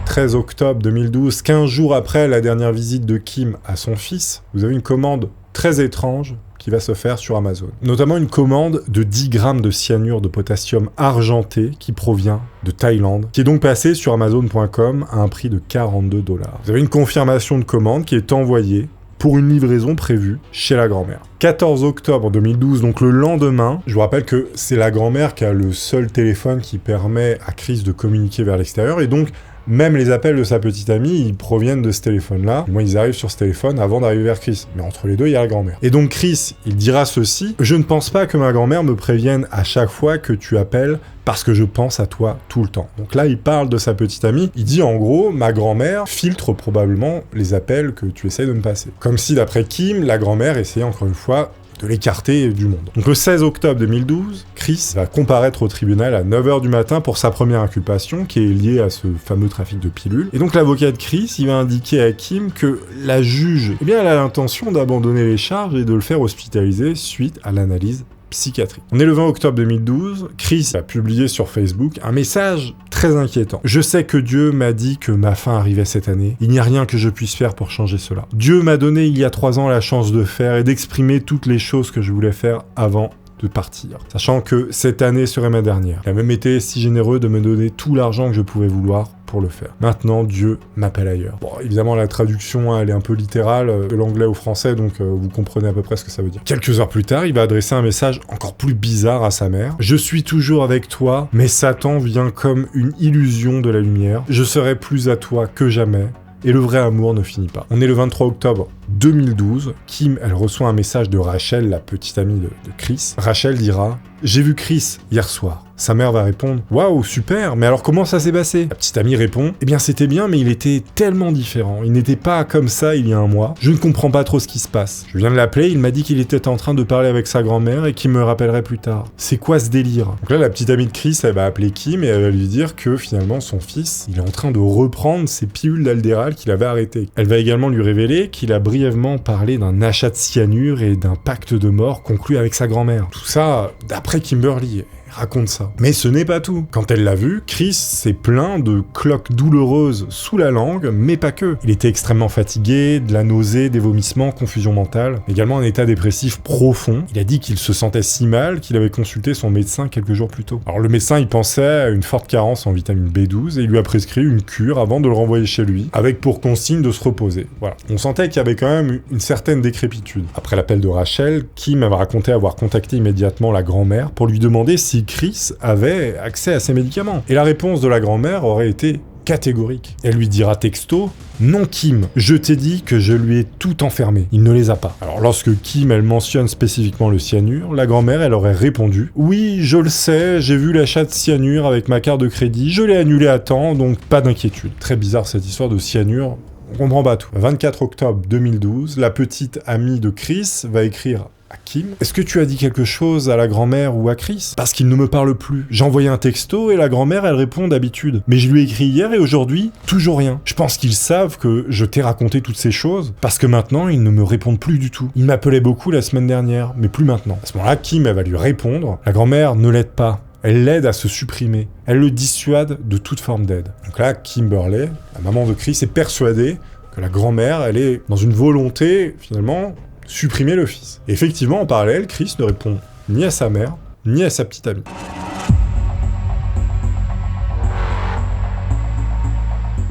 13 octobre 2012, 15 jours après la dernière visite de Kim à son fils, vous avez une commande très étrange qui va se faire sur Amazon. Notamment une commande de 10 grammes de cyanure de potassium argenté qui provient de Thaïlande, qui est donc passée sur Amazon.com à un prix de 42 $. Vous avez une confirmation de commande qui est envoyée pour une livraison prévue chez la grand-mère. 14 octobre 2012, donc le lendemain, je vous rappelle que c'est la grand-mère qui a le seul téléphone qui permet à Chris de communiquer vers l'extérieur, et donc même les appels de sa petite amie, ils proviennent de ce téléphone-là. Moi, ils arrivent sur ce téléphone avant d'arriver vers Chris. Mais entre les deux, il y a la grand-mère. Et donc Chris, il dira ceci: « Je ne pense pas que ma grand-mère me prévienne à chaque fois que tu appelles parce que je pense à toi tout le temps. » Donc là, il parle de sa petite amie. Il dit en gros, ma grand-mère filtre probablement les appels que tu essayes de me passer. Comme si, d'après Kim, la grand-mère essayait encore une fois de l'écarter du monde. Donc le 16 octobre 2012, Chris va comparaître au tribunal à 9h du matin pour sa première inculpation, qui est liée à ce fameux trafic de pilules. Et donc l'avocat de Chris, il va indiquer à Kim que la juge, elle a l'intention d'abandonner les charges et de le faire hospitaliser suite à l'analyse psychiatrique. On est le 20 octobre 2012, Chris a publié sur Facebook un message très inquiétant. « Je sais que Dieu m'a dit que ma fin arrivait cette année. Il n'y a rien que je puisse faire pour changer cela. Dieu m'a donné il y a 3 ans la chance de faire et d'exprimer toutes les choses que je voulais faire avant de partir, sachant que cette année serait ma dernière. Il a même été si généreux de me donner tout l'argent que je pouvais vouloir pour le faire. Maintenant, Dieu m'appelle ailleurs. » Bon, évidemment, la traduction, elle est un peu littérale de l'anglais au français, donc vous comprenez à peu près ce que ça veut dire. Quelques heures plus tard, il va adresser un message encore plus bizarre à sa mère. « Je suis toujours avec toi, mais Satan vient comme une illusion de la lumière. Je serai plus à toi que jamais. Et le vrai amour ne finit pas. » On est le 23 octobre 2012. Kim, elle reçoit un message de Rachel, la petite amie de Chris. Rachel dira « J'ai vu Chris hier soir. » Sa mère va répondre « Waouh, super, mais alors comment ça s'est passé ?» La petite amie répond « Eh bien c'était bien, mais il était tellement différent. Il n'était pas comme ça il y a un mois. Je ne comprends pas trop ce qui se passe. Je viens de l'appeler, il m'a dit qu'il était en train de parler avec sa grand-mère et qu'il me rappellerait plus tard. C'est quoi ce délire ?» Donc là, la petite amie de Chris, elle va appeler Kim et elle va lui dire que finalement son fils, il est en train de reprendre ses pilules d'Aldéral qu'il avait arrêtées. Elle va également lui révéler qu'il a brièvement parlé d'un achat de cyanure et d'un pacte de mort conclu avec sa grand-mère. Tout ça d'après Kimberly. Il raconte ça. Mais ce n'est pas tout. Quand elle l'a vu, Chris s'est plaint de cloques douloureuses sous la langue, mais pas que. Il était extrêmement fatigué, de la nausée, des vomissements, confusion mentale, également un état dépressif profond. Il a dit qu'il se sentait si mal qu'il avait consulté son médecin quelques jours plus tôt. Alors le médecin, il pensait à une forte carence en vitamine B12 et il lui a prescrit une cure avant de le renvoyer chez lui, avec pour consigne de se reposer. Voilà. On sentait qu'il y avait quand même une certaine décrépitude. Après l'appel de Rachel, Kim avait raconté avoir contacté immédiatement la grand-mère pour lui demander si Chris avait accès à ses médicaments. Et la réponse de la grand-mère aurait été catégorique. Elle lui dira texto « Non Kim, je t'ai dit que je lui ai tout enfermé. Il ne les a pas. » Alors lorsque Kim, elle mentionne spécifiquement le cyanure, la grand-mère, elle aurait répondu « Oui, je le sais, j'ai vu l'achat de cyanure avec ma carte de crédit, je l'ai annulé à temps, donc pas d'inquiétude. » Très bizarre cette histoire de cyanure. On comprend pas tout. 24 octobre 2012, la petite amie de Chris va écrire à Kim. Est-ce que tu as dit quelque chose à la grand-mère ou à Chris? Parce qu'il ne me parle plus. J'ai envoyé un texto et la grand-mère, elle répond d'habitude. Mais je lui ai écrit hier et aujourd'hui, toujours rien. Je pense qu'ils savent que je t'ai raconté toutes ces choses parce que maintenant, ils ne me répondent plus du tout. Ils m'appelaient beaucoup la semaine dernière, mais plus maintenant. À ce moment-là, Kim, elle va lui répondre. La grand-mère ne l'aide pas. Elle l'aide à se supprimer. Elle le dissuade de toute forme d'aide. Donc là, Kimberly, la maman de Chris, est persuadée que la grand-mère, elle est dans une volonté, finalement, supprimer le fils. Et effectivement, en parallèle, Chris ne répond ni à sa mère, ni à sa petite amie.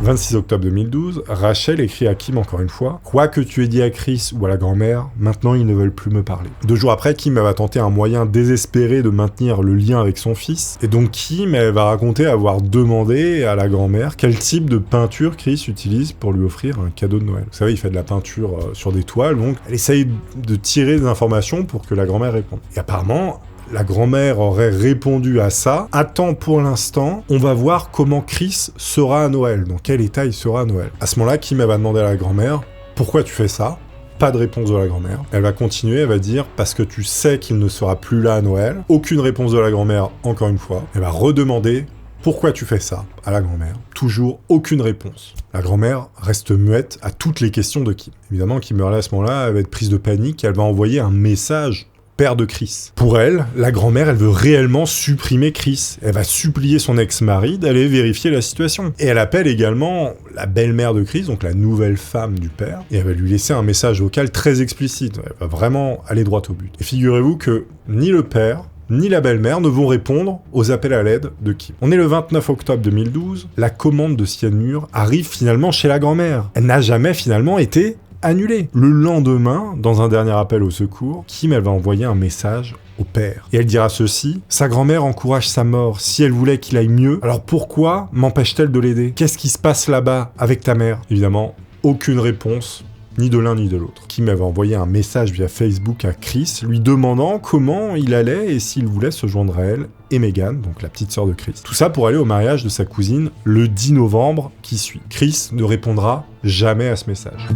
26 octobre 2012, Rachel écrit à Kim encore une fois « Quoi que tu aies dit à Chris ou à la grand-mère, maintenant ils ne veulent plus me parler. » 2 jours après, Kim va tenter un moyen désespéré de maintenir le lien avec son fils, et donc Kim elle va raconter avoir demandé à la grand-mère quel type de peinture Chris utilise pour lui offrir un cadeau de Noël. Vous savez, il fait de la peinture sur des toiles, donc elle essaye de tirer des informations pour que la grand-mère réponde. Et apparemment, la grand-mère aurait répondu à ça. Attends pour l'instant, on va voir comment Chris sera à Noël, dans quel état il sera à Noël. À ce moment-là, Kim va demander à la grand-mère « Pourquoi tu fais ça ?» Pas de réponse de la grand-mère. Elle va continuer, elle va dire « Parce que tu sais qu'il ne sera plus là à Noël. » Aucune réponse de la grand-mère, encore une fois. Elle va redemander « Pourquoi tu fais ça ?» à la grand-mère. Toujours aucune réponse. La grand-mère reste muette à toutes les questions de Kim. Évidemment, Kimberly à ce moment-là, elle va être prise de panique, elle va envoyer un message père de Chris. Pour elle, la grand-mère, elle veut réellement supprimer Chris. Elle va supplier son ex-mari d'aller vérifier la situation. Et elle appelle également la belle-mère de Chris, donc la nouvelle femme du père, et elle va lui laisser un message vocal très explicite. Elle va vraiment aller droit au but. Et figurez-vous que ni le père, ni la belle-mère ne vont répondre aux appels à l'aide de Kim. On est le 29 octobre 2012, la commande de cyanure arrive finalement chez la grand-mère. Elle n'a jamais finalement été annulé. Le lendemain, dans un dernier appel au secours, Kim elle va envoyer un message au père. Et elle dira ceci: sa grand-mère encourage sa mort. Si elle voulait qu'il aille mieux, alors pourquoi m'empêche-t-elle de l'aider? Qu'est-ce qui se passe là-bas avec ta mère? Évidemment, aucune réponse, ni de l'un ni de l'autre. Kim avait envoyé un message via Facebook à Chris, lui demandant comment il allait et s'il voulait se joindre à elle et Megan, donc la petite sœur de Chris. Tout ça pour aller au mariage de sa cousine le 10 novembre qui suit. Chris ne répondra jamais à ce message.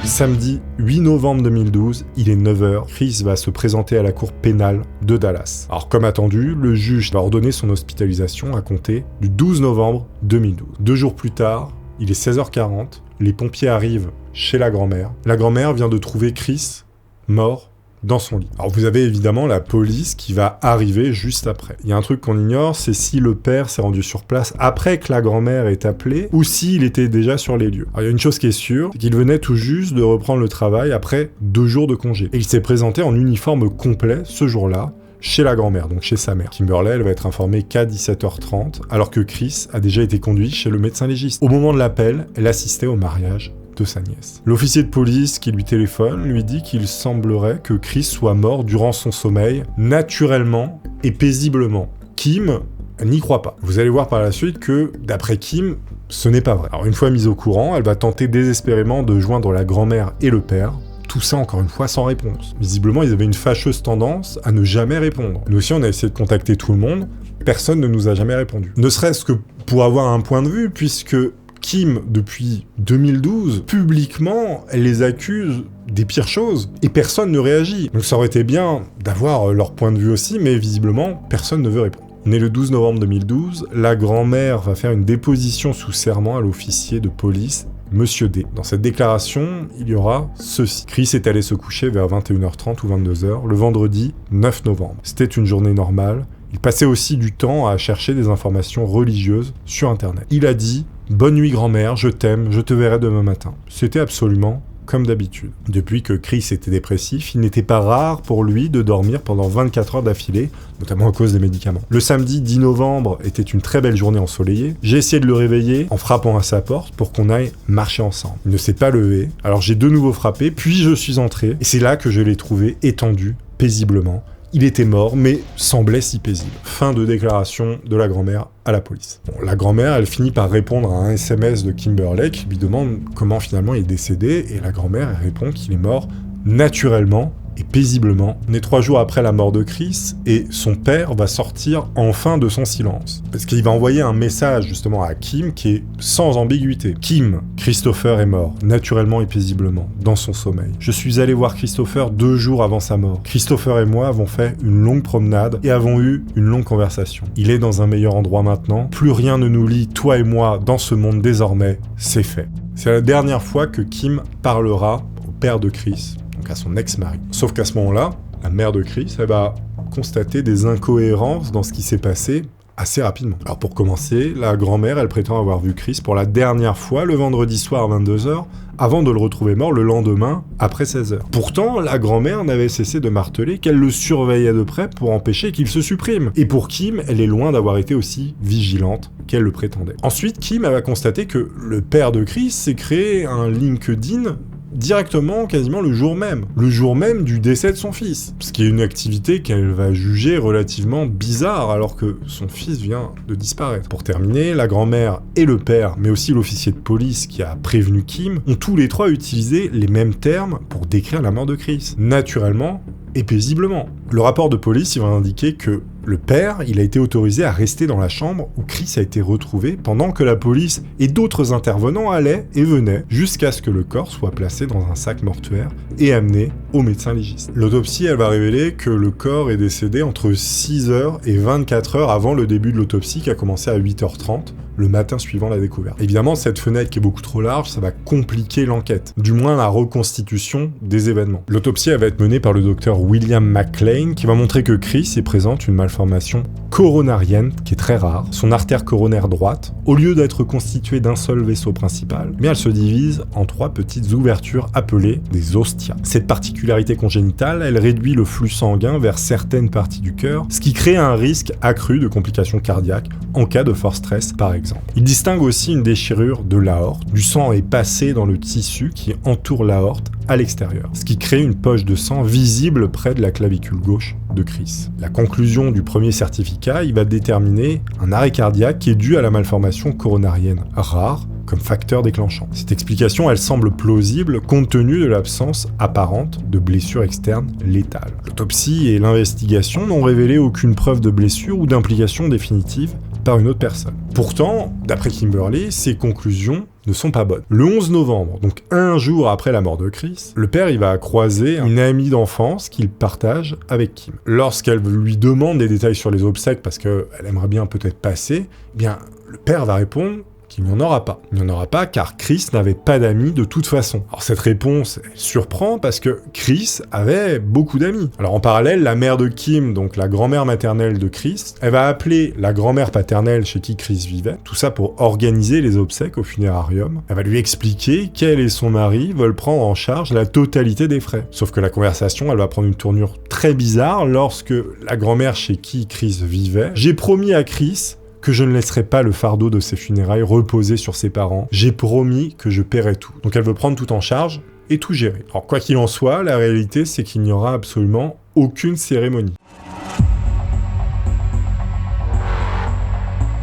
Samedi 8 novembre 2012, il est 9h, Chris va se présenter à la cour pénale de Dallas. Alors comme attendu, le juge va ordonner son hospitalisation à compter du 12 novembre 2012. 2 jours plus tard, il est 16h40, les pompiers arrivent chez la grand-mère. La grand-mère vient de trouver Chris mort dans son lit. Alors vous avez évidemment la police qui va arriver juste après. Il y a un truc qu'on ignore, c'est si le père s'est rendu sur place après que la grand-mère est appelée ou s'il était déjà sur les lieux. Alors il y a une chose qui est sûre, c'est qu'il venait tout juste de reprendre le travail après 2 jours de congé. Et il s'est présenté en uniforme complet ce jour-là, chez la grand-mère, donc chez sa mère. Kimberly, elle va être informée qu'à 17h30, alors que Chris a déjà été conduit chez le médecin légiste. Au moment de l'appel, elle assistait au mariage de sa nièce. L'officier de police qui lui téléphone lui dit qu'il semblerait que Chris soit mort durant son sommeil, naturellement et paisiblement. Kim n'y croit pas. Vous allez voir par la suite que, d'après Kim, ce n'est pas vrai. Alors une fois mise au courant, elle va tenter désespérément de joindre la grand-mère et le père. Tout ça, encore une fois, sans réponse. Visiblement, ils avaient une fâcheuse tendance à ne jamais répondre. Nous aussi, on a essayé de contacter tout le monde. Personne ne nous a jamais répondu. Ne serait-ce que pour avoir un point de vue, puisque Kim, depuis 2012, publiquement, elle les accuse des pires choses, et personne ne réagit. Donc ça aurait été bien d'avoir leur point de vue aussi, mais visiblement, personne ne veut répondre. Née le 12 novembre 2012, la grand-mère va faire une déposition sous serment à l'officier de police Monsieur D. Dans cette déclaration, il y aura ceci. Chris est allé se coucher vers 21h30 ou 22h le vendredi 9 novembre. C'était une journée normale. Il passait aussi du temps à chercher des informations religieuses sur Internet. Il a dit « Bonne nuit grand-mère, je t'aime, je te verrai demain matin ». C'était absolument comme d'habitude. Depuis que Chris était dépressif, il n'était pas rare pour lui de dormir pendant 24 heures d'affilée, notamment à cause des médicaments. Le samedi 10 novembre était une très belle journée ensoleillée. J'ai essayé de le réveiller en frappant à sa porte pour qu'on aille marcher ensemble. Il ne s'est pas levé, alors j'ai de nouveau frappé, puis je suis entré, et c'est là que je l'ai trouvé étendu, paisiblement. Il était mort, mais semblait si paisible. Fin de déclaration de la grand-mère à la police. Bon, la grand-mère, elle finit par répondre à un SMS de Kimberley qui lui demande comment finalement il est décédé, et la grand-mère, elle répond qu'il est mort naturellement et paisiblement. On est 3 jours après la mort de Chris, et son père va sortir enfin de son silence. Parce qu'il va envoyer un message justement à Kim qui est sans ambiguïté. Kim, Christopher est mort, naturellement et paisiblement, dans son sommeil. Je suis allé voir Christopher 2 jours avant sa mort. Christopher et moi avons fait une longue promenade et avons eu une longue conversation. Il est dans un meilleur endroit maintenant. Plus rien ne nous lie, toi et moi, dans ce monde désormais. C'est fait. C'est la dernière fois que Kim parlera au père de Chris, donc à son ex-mari. Sauf qu'à ce moment-là, la mère de Chris, elle va constater des incohérences dans ce qui s'est passé assez rapidement. Alors pour commencer, la grand-mère, elle prétend avoir vu Chris pour la dernière fois le vendredi soir à 22h, avant de le retrouver mort le lendemain, après 16h. Pourtant, la grand-mère n'avait cessé de marteler qu'elle le surveillait de près pour empêcher qu'il se supprime. Et pour Kim, elle est loin d'avoir été aussi vigilante qu'elle le prétendait. Ensuite, Kim, elle va constater que le père de Chris s'est créé un LinkedIn directement, quasiment le jour même du décès de son fils. Ce qui est une activité qu'elle va juger relativement bizarre alors que son fils vient de disparaître. Pour terminer, la grand-mère et le père, mais aussi l'officier de police qui a prévenu Kim, ont tous les trois utilisé les mêmes termes pour décrire la mort de Chris. Naturellement et paisiblement. Le rapport de police, il va indiquer que le père, il a été autorisé à rester dans la chambre où Chris a été retrouvé pendant que la police et d'autres intervenants allaient et venaient jusqu'à ce que le corps soit placé dans un sac mortuaire et amené au médecin légiste. L'autopsie, elle va révéler que le corps est décédé entre 6h et 24h avant le début de l'autopsie qui a commencé à 8h30 le matin suivant la découverte. Évidemment, cette fenêtre qui est beaucoup trop large, ça va compliquer l'enquête, du moins la reconstitution des événements. L'autopsie, elle va être menée par le docteur William McLean qui va montrer que Chris présente une malformation coronarienne qui est très rare. Son artère coronaire droite, au lieu d'être constituée d'un seul vaisseau principal, mais elle se divise en 3 petites ouvertures appelées des ostias. Cette particularité congénitale, elle réduit le flux sanguin vers certaines parties du cœur, ce qui crée un risque accru de complications cardiaques en cas de fort stress par exemple. Il distingue aussi une déchirure de l'aorte. Du sang est passé dans le tissu qui entoure l'aorte à l'extérieur, ce qui crée une poche de sang visible près de la clavicule gauche de Chris. La conclusion du premier certificat, il va déterminer un arrêt cardiaque qui est dû à la malformation coronarienne rare comme facteur déclenchant. Cette explication, elle semble plausible compte tenu de l'absence apparente de blessures externes létales. L'autopsie et l'investigation n'ont révélé aucune preuve de blessure ou d'implication définitive par une autre personne. Pourtant, d'après Kimberley, ces conclusions ne sont pas bonnes. Le 11 novembre, donc un jour après la mort de Chris, le père il va croiser une amie d'enfance qu'il partage avec Kim. Lorsqu'elle lui demande des détails sur les obsèques parce qu'elle aimerait bien peut-être passer, eh bien le père va répondre qu'il n'y en aura pas. Il n'y en aura pas car Chris n'avait pas d'amis de toute façon. Alors cette réponse elle surprend parce que Chris avait beaucoup d'amis. Alors en parallèle, la mère de Kim, donc la grand-mère maternelle de Chris, elle va appeler la grand-mère paternelle chez qui Chris vivait, tout ça pour organiser les obsèques au funérarium. Elle va lui expliquer qu'elle et son mari veulent prendre en charge la totalité des frais. Sauf que la conversation, elle va prendre une tournure très bizarre lorsque la grand-mère chez qui Chris vivait, j'ai promis à Chris que je ne laisserai pas le fardeau de ses funérailles reposer sur ses parents. J'ai promis que je paierai tout. Donc elle veut prendre tout en charge et tout gérer. Alors quoi qu'il en soit, la réalité c'est qu'il n'y aura absolument aucune cérémonie.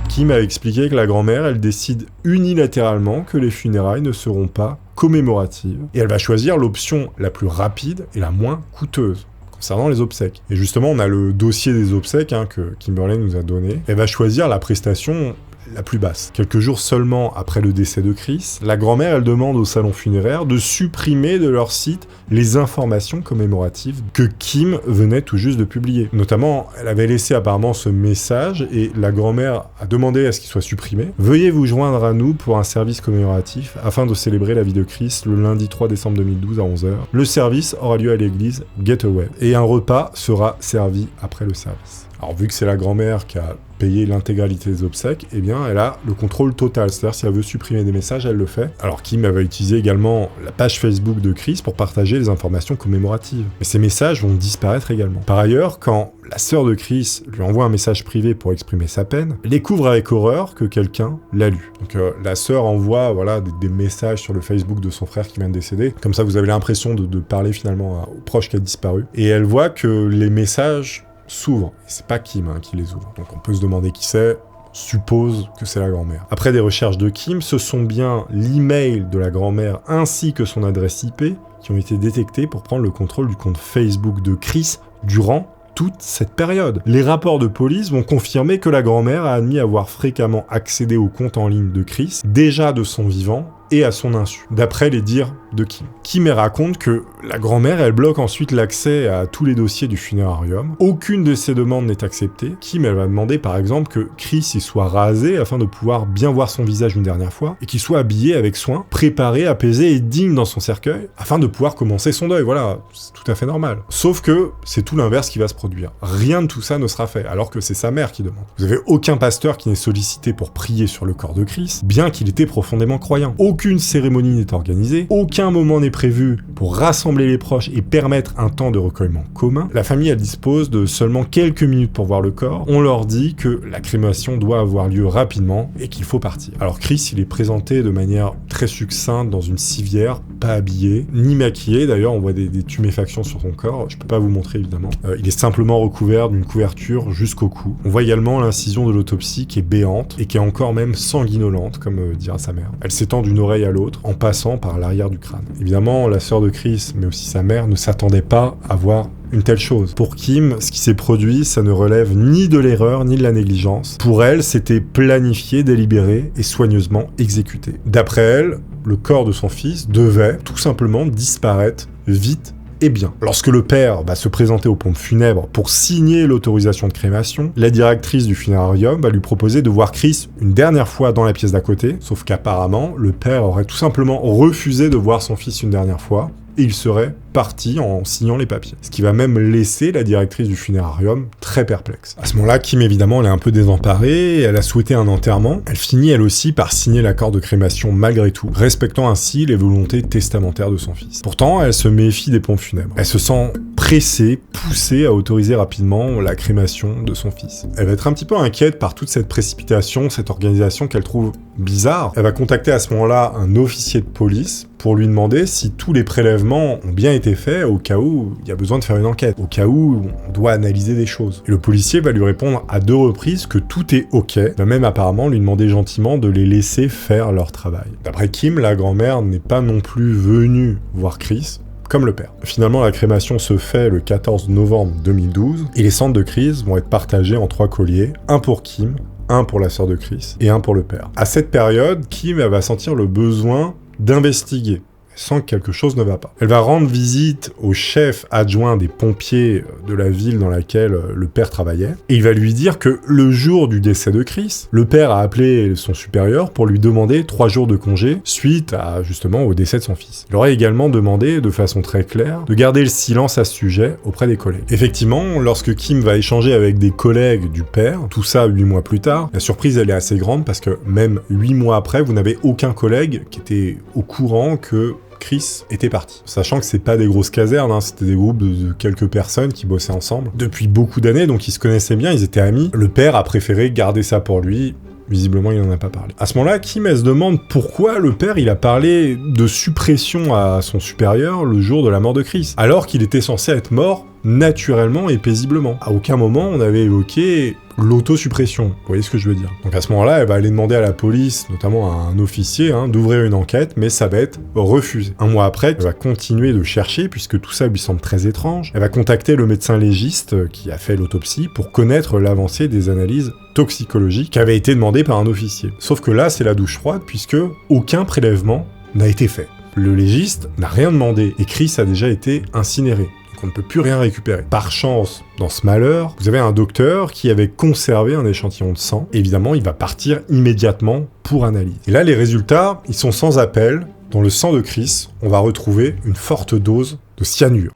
Kim a expliqué que la grand-mère, elle décide unilatéralement que les funérailles ne seront pas commémoratives. Et elle va choisir l'option la plus rapide et la moins coûteuse concernant les obsèques. Et justement, on a le dossier des obsèques que Kimberley nous a donné. Elle va choisir la prestation, la plus basse. Quelques jours seulement après le décès de Chris, la grand-mère, elle demande au salon funéraire de supprimer de leur site les informations commémoratives que Kim venait tout juste de publier. Notamment, elle avait laissé apparemment ce message et la grand-mère a demandé à ce qu'il soit supprimé. Veuillez vous joindre à nous pour un service commémoratif afin de célébrer la vie de Chris le lundi 3 décembre 2012 à 11h. Le service aura lieu à l'église Gateway et un repas sera servi après le service. Alors vu que c'est la grand-mère qui a payé l'intégralité des obsèques, eh bien elle a le contrôle total, c'est-à-dire si elle veut supprimer des messages, elle le fait. Alors Kim va utiliser également la page Facebook de Chris pour partager les informations commémoratives. Mais ces messages vont disparaître également. Par ailleurs, quand la sœur de Chris lui envoie un message privé pour exprimer sa peine, elle découvre avec horreur que quelqu'un l'a lu. Donc la sœur envoie des messages sur le Facebook de son frère qui vient de décéder. Comme ça, vous avez l'impression de parler finalement au proche qui a disparu. Et elle voit que les messages s'ouvrent. Et c'est pas Kim qui les ouvre. Donc on peut se demander qui c'est. Suppose que c'est la grand-mère. Après des recherches de Kim, ce sont bien l'email de la grand-mère ainsi que son adresse IP qui ont été détectés pour prendre le contrôle du compte Facebook de Chris durant toute cette période. Les rapports de police vont confirmer que la grand-mère a admis avoir fréquemment accédé au compte en ligne de Chris, déjà de son vivant, et à son insu, d'après les dires de Kim. Kim raconte que la grand-mère, elle bloque ensuite l'accès à tous les dossiers du funérarium. Aucune de ses demandes n'est acceptée. Kim, elle va demander par exemple que Chris y soit rasé afin de pouvoir bien voir son visage une dernière fois, et qu'il soit habillé avec soin, préparé, apaisé et digne dans son cercueil, afin de pouvoir commencer son deuil. Voilà, c'est tout à fait normal. Sauf que c'est tout l'inverse qui va se produire. Rien de tout ça ne sera fait, alors que c'est sa mère qui demande. Vous avez aucun pasteur qui n'est sollicité pour prier sur le corps de Chris, bien qu'il était profondément croyant. Aucune cérémonie n'est organisée, aucun moment n'est prévu pour rassembler les proches et permettre un temps de recueillement commun. La famille, elle dispose de seulement quelques minutes pour voir le corps. On leur dit que la crémation doit avoir lieu rapidement et qu'il faut partir. Alors Chris, il est présenté de manière très succincte dans une civière, pas habillé, ni maquillé. D'ailleurs, on voit des tuméfactions sur son corps. Je peux pas vous montrer évidemment. Il est simplement recouvert d'une couverture jusqu'au cou. On voit également l'incision de l'autopsie qui est béante et qui est encore même sanguinolente, comme dira sa mère. Elle s'étend d'une oreille à l'autre en passant par l'arrière du crâne. Évidemment, la sœur de Chris, mais aussi sa mère, ne s'attendait pas à voir une telle chose. Pour Kim, ce qui s'est produit, ça ne relève ni de l'erreur ni de la négligence. Pour elle, c'était planifié, délibéré et soigneusement exécuté. D'après elle, le corps de son fils devait tout simplement disparaître vite et bien. Lorsque le père va se présenter aux pompes funèbres pour signer l'autorisation de crémation, la directrice du funérarium va lui proposer de voir Chris une dernière fois dans la pièce d'à côté, sauf qu'apparemment, le père aurait tout simplement refusé de voir son fils une dernière fois, et il serait parti en signant les papiers. Ce qui va même laisser la directrice du funérarium très perplexe. À ce moment-là, Kim, évidemment, elle est un peu désemparée, elle a souhaité un enterrement. Elle finit, elle aussi, par signer l'accord de crémation malgré tout, respectant ainsi les volontés testamentaires de son fils. Pourtant, elle se méfie des pompes funèbres. Elle se sent pressée, poussée à autoriser rapidement la crémation de son fils. Elle va être un petit peu inquiète par toute cette précipitation, cette organisation qu'elle trouve bizarre. Elle va contacter à ce moment-là un officier de police pour lui demander si tous les prélèvements ont bien été faits au cas où il y a besoin de faire une enquête, au cas où on doit analyser des choses. Et le policier va lui répondre à 2 reprises que tout est ok, il va même apparemment lui demander gentiment de les laisser faire leur travail. D'après Kim, la grand-mère n'est pas non plus venue voir Chris, comme le père. Finalement, la crémation se fait le 14 novembre 2012, et les cendres de Chris vont être partagées en 3 colliers, un pour Kim, un pour la sœur de Chris, et un pour le père. À cette période, Kim elle va sentir le besoin d'investiguer. Elle sent que quelque chose ne va pas. Elle va rendre visite au chef adjoint des pompiers de la ville dans laquelle le père travaillait, et il va lui dire que le jour du décès de Chris, le père a appelé son supérieur pour lui demander 3 jours de congé suite à, justement, au décès de son fils. Il aurait également demandé, de façon très claire, de garder le silence à ce sujet auprès des collègues. Effectivement, lorsque Kim va échanger avec des collègues du père, tout ça 8 mois plus tard, la surprise elle est assez grande parce que même 8 mois après, vous n'avez aucun collègue qui était au courant que Chris était parti. Sachant que c'est pas des grosses casernes, c'était des groupes de quelques personnes qui bossaient ensemble depuis beaucoup d'années, donc ils se connaissaient bien, ils étaient amis. Le père a préféré garder ça pour lui. Visiblement, il n'en a pas parlé. À ce moment-là, Kim, elle se demande pourquoi le père, il a parlé de suppression à son supérieur le jour de la mort de Chris, alors qu'il était censé être mort naturellement et paisiblement. À aucun moment, on avait évoqué l'autosuppression. Vous voyez ce que je veux dire? Donc à ce moment-là, elle va aller demander à la police, notamment à un officier, d'ouvrir une enquête, mais ça va être refusé. Un mois après, elle va continuer de chercher, puisque tout ça lui semble très étrange. Elle va contacter le médecin légiste qui a fait l'autopsie pour connaître l'avancée des analyses toxicologiques qui avaient été demandées par un officier. Sauf que là, c'est la douche froide, puisque aucun prélèvement n'a été fait. Le légiste n'a rien demandé, et Chris a déjà été incinéré. On ne peut plus rien récupérer. Par chance, dans ce malheur, vous avez un docteur qui avait conservé un échantillon de sang. Évidemment, il va partir immédiatement pour analyse. Et là, les résultats, ils sont sans appel. Dans le sang de Chris, on va retrouver une forte dose de cyanure.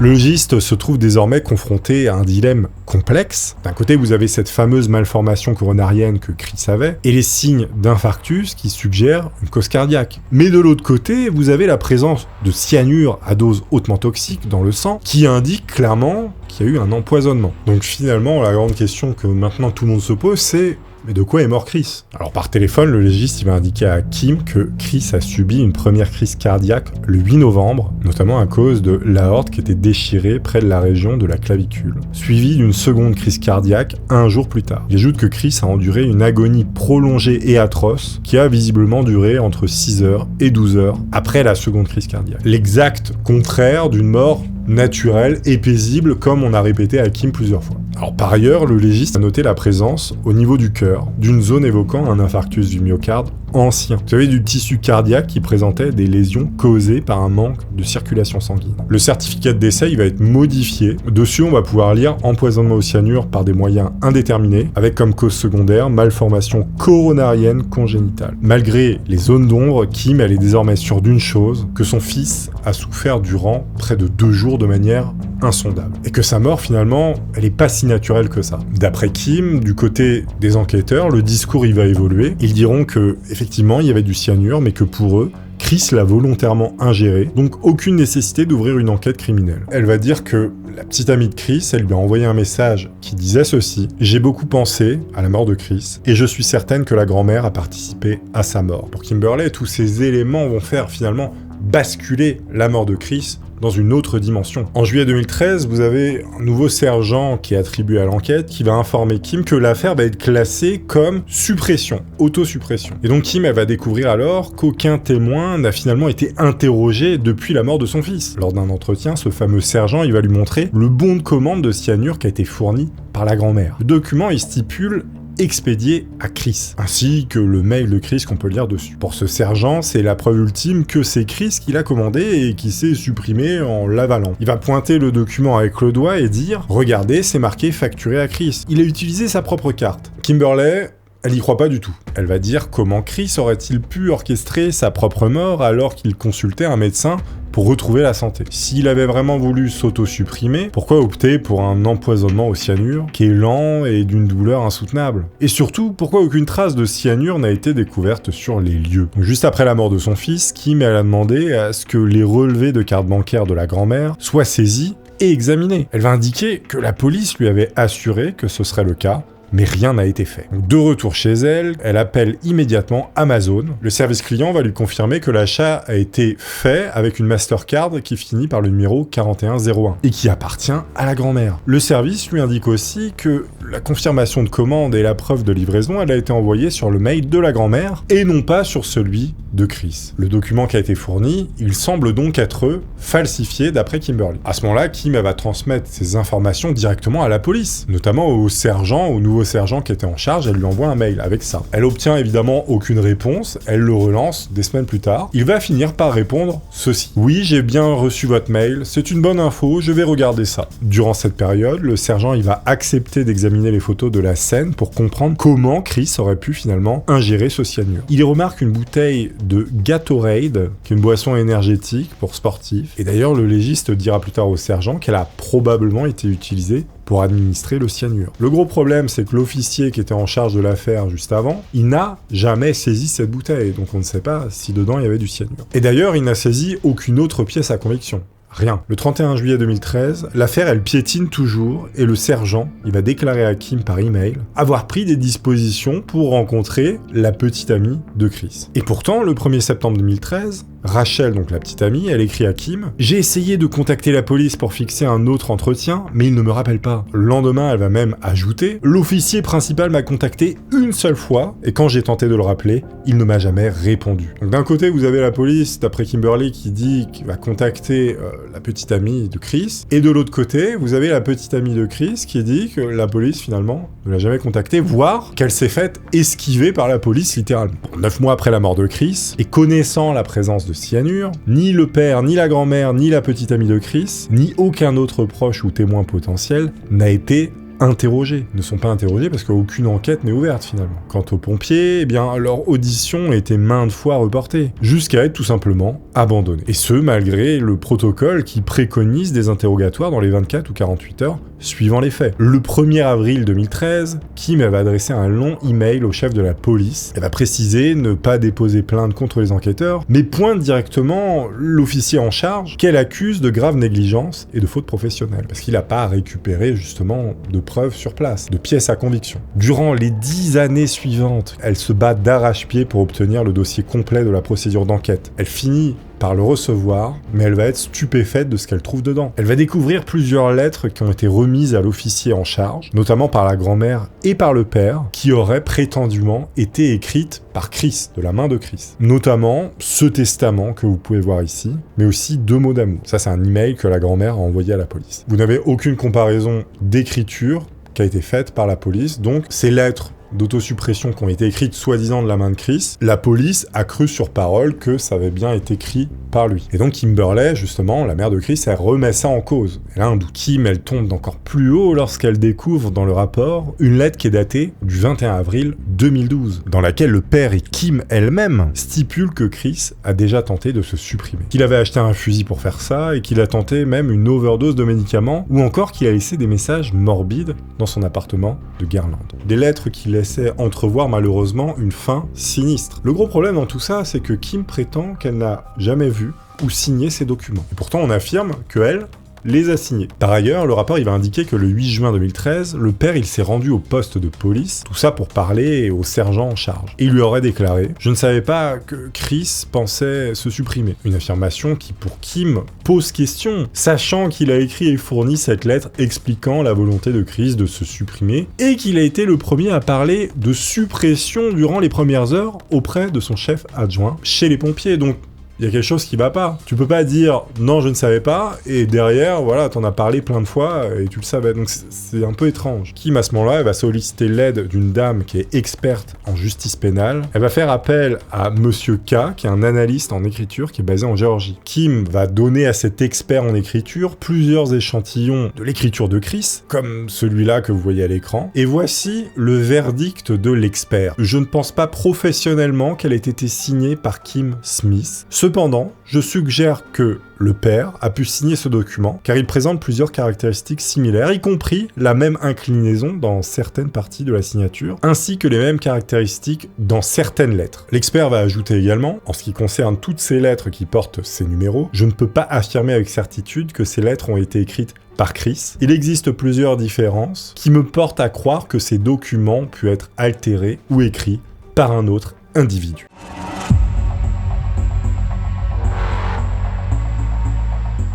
Le légiste se trouve désormais confronté à un dilemme complexe. D'un côté, vous avez cette fameuse malformation coronarienne que Chris avait, et les signes d'infarctus qui suggèrent une cause cardiaque. Mais de l'autre côté, vous avez la présence de cyanure à dose hautement toxique dans le sang, qui indique clairement qu'il y a eu un empoisonnement. Donc finalement, la grande question que maintenant tout le monde se pose, c'est: mais de quoi est mort Chris? Alors par téléphone, le légiste il va indiquer à Kim que Chris a subi une première crise cardiaque le 8 novembre, notamment à cause de l'aorte qui était déchirée près de la région de la clavicule, suivie d'une seconde crise cardiaque un jour plus tard. Il ajoute que Chris a enduré une agonie prolongée et atroce qui a visiblement duré entre 6 heures et 12 heures après la seconde crise cardiaque. L'exact contraire d'une mort naturelle et paisible, comme on a répété à Kim plusieurs fois. Alors par ailleurs, le légiste a noté la présence, au niveau du cœur, d'une zone évoquant un infarctus du myocarde ancien. Vous savez, du tissu cardiaque qui présentait des lésions causées par un manque de circulation sanguine. Le certificat de décès, il va être modifié. Dessus, on va pouvoir lire empoisonnement au cyanure par des moyens indéterminés, avec comme cause secondaire malformation coronarienne congénitale. Malgré les zones d'ombre, Kim, elle est désormais sûre d'une chose, que son fils a souffert durant près de 2 jours de manière insondable. Et que sa mort, finalement, elle est pas si naturelle que ça. D'après Kim, du côté des enquêteurs, le discours il va évoluer. Ils diront que, effectivement, il y avait du cyanure, mais que pour eux, Chris l'a volontairement ingéré, donc aucune nécessité d'ouvrir une enquête criminelle. Elle va dire que la petite amie de Chris, elle lui a envoyé un message qui disait ceci: « J'ai beaucoup pensé à la mort de Chris, et je suis certaine que la grand-mère a participé à sa mort. » Pour Kimberly, tous ces éléments vont faire finalement basculer la mort de Chris dans une autre dimension. En juillet 2013, vous avez un nouveau sergent qui est attribué à l'enquête qui va informer Kim que l'affaire va être classée comme suppression, autosuppression. Et donc Kim, elle va découvrir alors qu'aucun témoin n'a finalement été interrogé depuis la mort de son fils. Lors d'un entretien, ce fameux sergent, il va lui montrer le bon de commande de cyanure qui a été fourni par la grand-mère. Le document, il stipule expédié à Chris, ainsi que le mail de Chris qu'on peut lire dessus. Pour ce sergent, c'est la preuve ultime que c'est Chris qui l'a commandé et qui s'est supprimé en l'avalant. Il va pointer le document avec le doigt et dire « Regardez, c'est marqué facturé à Chris. Il a utilisé sa propre carte. » Kimberly, elle y croit pas du tout. Elle va dire comment Chris aurait-il pu orchestrer sa propre mort alors qu'il consultait un médecin pour retrouver la santé. S'il avait vraiment voulu s'auto-supprimer, pourquoi opter pour un empoisonnement au cyanure qui est lent et d'une douleur insoutenable? Et surtout, pourquoi aucune trace de cyanure n'a été découverte sur les lieux? Donc, juste après la mort de son fils, Kim elle a demandé à ce que les relevés de carte bancaire de la grand-mère soient saisis et examinés. Elle va indiquer que la police lui avait assuré que ce serait le cas, mais rien n'a été fait. Donc, de retour chez elle, elle appelle immédiatement Amazon. Le service client va lui confirmer que l'achat a été fait avec une Mastercard qui finit par le numéro 4101 et qui appartient à la grand-mère. Le service lui indique aussi que la confirmation de commande et la preuve de livraison, elle a été envoyée sur le mail de la grand-mère et non pas sur celui de Chris. Le document qui a été fourni, il semble donc être falsifié d'après Kimberly. À ce moment-là, Kim elle va transmettre ces informations directement à la police, notamment au sergent, au nouveau sergent qui était en charge. Elle lui envoie un mail avec ça. Elle obtient évidemment aucune réponse, elle le relance des semaines plus tard. Il va finir par répondre ceci: « Oui, j'ai bien reçu votre mail, c'est une bonne info, je vais regarder ça. » Durant cette période, le sergent il va accepter d'examiner les photos de la scène pour comprendre comment Chris aurait pu finalement ingérer ce cyanure. Il y remarque une bouteille de Gatorade, qui est une boisson énergétique pour sportifs. Et d'ailleurs, le légiste dira plus tard au sergent qu'elle a probablement été utilisée pour administrer le cyanure. Le gros problème, c'est que l'officier qui était en charge de l'affaire juste avant, il n'a jamais saisi cette bouteille, donc on ne sait pas si dedans il y avait du cyanure. Et d'ailleurs, il n'a saisi aucune autre pièce à conviction. Rien. Le 31 juillet 2013, l'affaire elle piétine toujours et le sergent, il va déclarer à Kim par email avoir pris des dispositions pour rencontrer la petite amie de Chris. Et pourtant, le 1er septembre 2013, Rachel, donc la petite amie, elle écrit à Kim « J'ai essayé de contacter la police pour fixer un autre entretien, mais il ne me rappelle pas. » Le lendemain, elle va même ajouter « L'officier principal m'a contacté une seule fois, et quand j'ai tenté de le rappeler, il ne m'a jamais répondu. » Donc d'un côté, vous avez la police, d'après Kimberly, qui dit qu'il va contacter la petite amie de Chris, et de l'autre côté, vous avez la petite amie de Chris qui dit que la police, finalement, ne l'a jamais contacté, voire qu'elle s'est faite esquiver par la police, littéralement. Bon, 9 mois après la mort de Chris, et connaissant la présence de cyanure, ni le père, ni la grand-mère, ni la petite amie de Chris, ni aucun autre proche ou témoin potentiel n'a été interrogés, ne sont pas interrogés parce qu'aucune enquête n'est ouverte finalement. Quant aux pompiers, eh bien leur audition a été maintes fois reportée, jusqu'à être tout simplement abandonnée. Et ce, malgré le protocole qui préconise des interrogatoires dans les 24 ou 48 heures suivant les faits. Le 1er avril 2013, Kim va adresser un long email au chef de la police. Elle va préciser ne pas déposer plainte contre les enquêteurs, mais pointe directement l'officier en charge qu'elle accuse de grave négligence et de faute professionnelle, parce qu'il n'a pas récupéré justement de preuves sur place, de pièces à conviction. Durant les 10 années suivantes, elle se bat d'arrache-pied pour obtenir le dossier complet de la procédure d'enquête. Elle finit par le recevoir, mais elle va être stupéfaite de ce qu'elle trouve dedans. Elle va découvrir plusieurs lettres qui ont été remises à l'officier en charge, notamment par la grand-mère et par le père, qui auraient prétendument été écrites par Chris, de la main de Chris. Notamment ce testament que vous pouvez voir ici, mais aussi 2 mots d'amour. Ça, c'est un email que la grand-mère a envoyé à la police. Vous n'avez aucune comparaison d'écriture qui a été faite par la police, donc ces lettres d'autosuppression qui ont été écrites soi-disant de la main de Chris, la police a cru sur parole que ça avait bien été écrit par lui. Et donc Kimberly, justement, la mère de Chris, elle remet ça en cause. Elle a un doute. Kim, elle tombe d'encore plus haut lorsqu'elle découvre dans le rapport une lettre qui est datée du 21 avril 2012, dans laquelle le père et Kim elle-même stipulent que Chris a déjà tenté de se supprimer. Qu'il avait acheté un fusil pour faire ça, et qu'il a tenté même une overdose de médicaments, ou encore qu'il a laissé des messages morbides dans son appartement de Garland. Des lettres qui laissaient entrevoir malheureusement une fin sinistre. Le gros problème dans tout ça, c'est que Kim prétend qu'elle n'a jamais vu ou signé ces documents. Et pourtant, on affirme qu'elle les a signés. Par ailleurs, le rapport il va indiquer que le 8 juin 2013, le père il s'est rendu au poste de police, tout ça pour parler au sergent en charge. Et il lui aurait déclaré « Je ne savais pas que Chris pensait se supprimer ». Une affirmation qui pour Kim pose question, sachant qu'il a écrit et fourni cette lettre expliquant la volonté de Chris de se supprimer, et qu'il a été le premier à parler de suppression durant les premières heures auprès de son chef adjoint chez les pompiers. Donc il y a quelque chose qui va pas. Tu peux pas dire « non, je ne savais pas » et derrière, voilà, t'en as parlé plein de fois et tu le savais. Donc c'est un peu étrange. Kim, à ce moment-là, elle va solliciter l'aide d'une dame qui est experte en justice pénale. Elle va faire appel à Monsieur K, qui est un analyste en écriture qui est basé en Géorgie. Kim va donner à cet expert en écriture plusieurs échantillons de l'écriture de Chris, comme celui-là que vous voyez à l'écran. Et voici le verdict de l'expert. Je ne pense pas professionnellement qu'elle ait été signée par Kim Smith. Cependant, je suggère que le père a pu signer ce document car il présente plusieurs caractéristiques similaires, y compris la même inclinaison dans certaines parties de la signature, ainsi que les mêmes caractéristiques dans certaines lettres. L'expert va ajouter également, en ce qui concerne toutes ces lettres qui portent ces numéros, je ne peux pas affirmer avec certitude que ces lettres ont été écrites par Chris. Il existe plusieurs différences qui me portent à croire que ces documents ont pu être altérés ou écrits par un autre individu.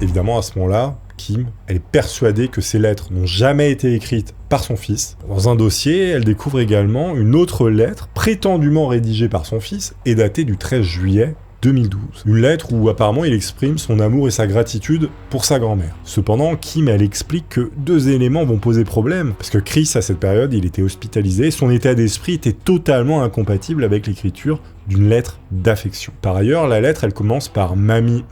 Évidemment, à ce moment-là, Kim, elle est persuadée que ces lettres n'ont jamais été écrites par son fils. Dans un dossier, elle découvre également une autre lettre prétendument rédigée par son fils et datée du 13 juillet 2012. Une lettre où apparemment il exprime son amour et sa gratitude pour sa grand-mère. Cependant, Kim, elle explique que 2 éléments vont poser problème, parce que Chris, à cette période, il était hospitalisé, son état d'esprit était totalement incompatible avec l'écriture d'une lettre d'affection. Par ailleurs, la lettre, elle commence par « Mamie,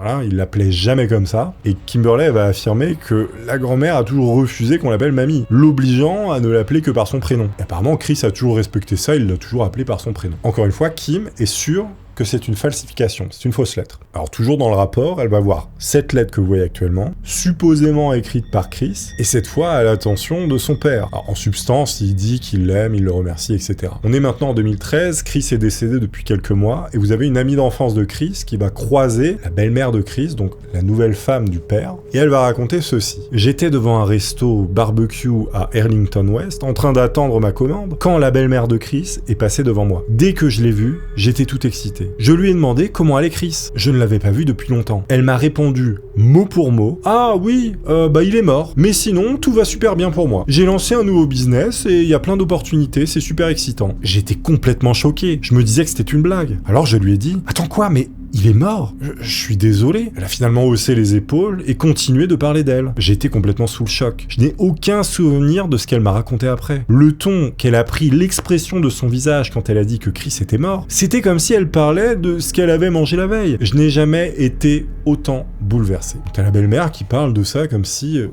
Voilà, il l'appelait jamais comme ça, et Kimberly va affirmer que la grand-mère a toujours refusé qu'on l'appelle mamie, l'obligeant à ne l'appeler que par son prénom. Et apparemment, Chris a toujours respecté ça, il l'a toujours appelé par son prénom. Encore une fois, Kim est sûre que c'est une falsification, c'est une fausse lettre. Alors toujours dans le rapport, elle va voir cette lettre que vous voyez actuellement, supposément écrite par Chris, et cette fois à l'attention de son père. Alors, en substance, il dit qu'il l'aime, il le remercie, etc. On est maintenant en 2013, Chris est décédé depuis quelques mois, et vous avez une amie d'enfance de Chris qui va croiser la belle-mère de Chris, donc la nouvelle femme du père, et elle va raconter ceci. J'étais devant un resto barbecue à Arlington West, en train d'attendre ma commande, quand la belle-mère de Chris est passée devant moi. Dès que je l'ai vue, j'étais tout excité. Je lui ai demandé comment allait Chris. Je ne l'avais pas vu depuis longtemps. Elle m'a répondu mot pour mot: ah oui, il est mort. Mais sinon, tout va super bien pour moi. J'ai lancé un nouveau business et il y a plein d'opportunités, c'est super excitant. J'étais complètement choqué. Je me disais que c'était une blague. Alors je lui ai dit: attends quoi, mais il est mort? Je suis désolé. Elle a finalement haussé les épaules et continué de parler d'elle. J'ai été complètement sous le choc. Je n'ai aucun souvenir de ce qu'elle m'a raconté après. Le ton qu'elle a pris, l'expression de son visage quand elle a dit que Chris était mort, c'était comme si elle parlait de ce qu'elle avait mangé la veille. Je n'ai jamais été autant bouleversé. T'as la belle-mère qui parle de ça comme si, il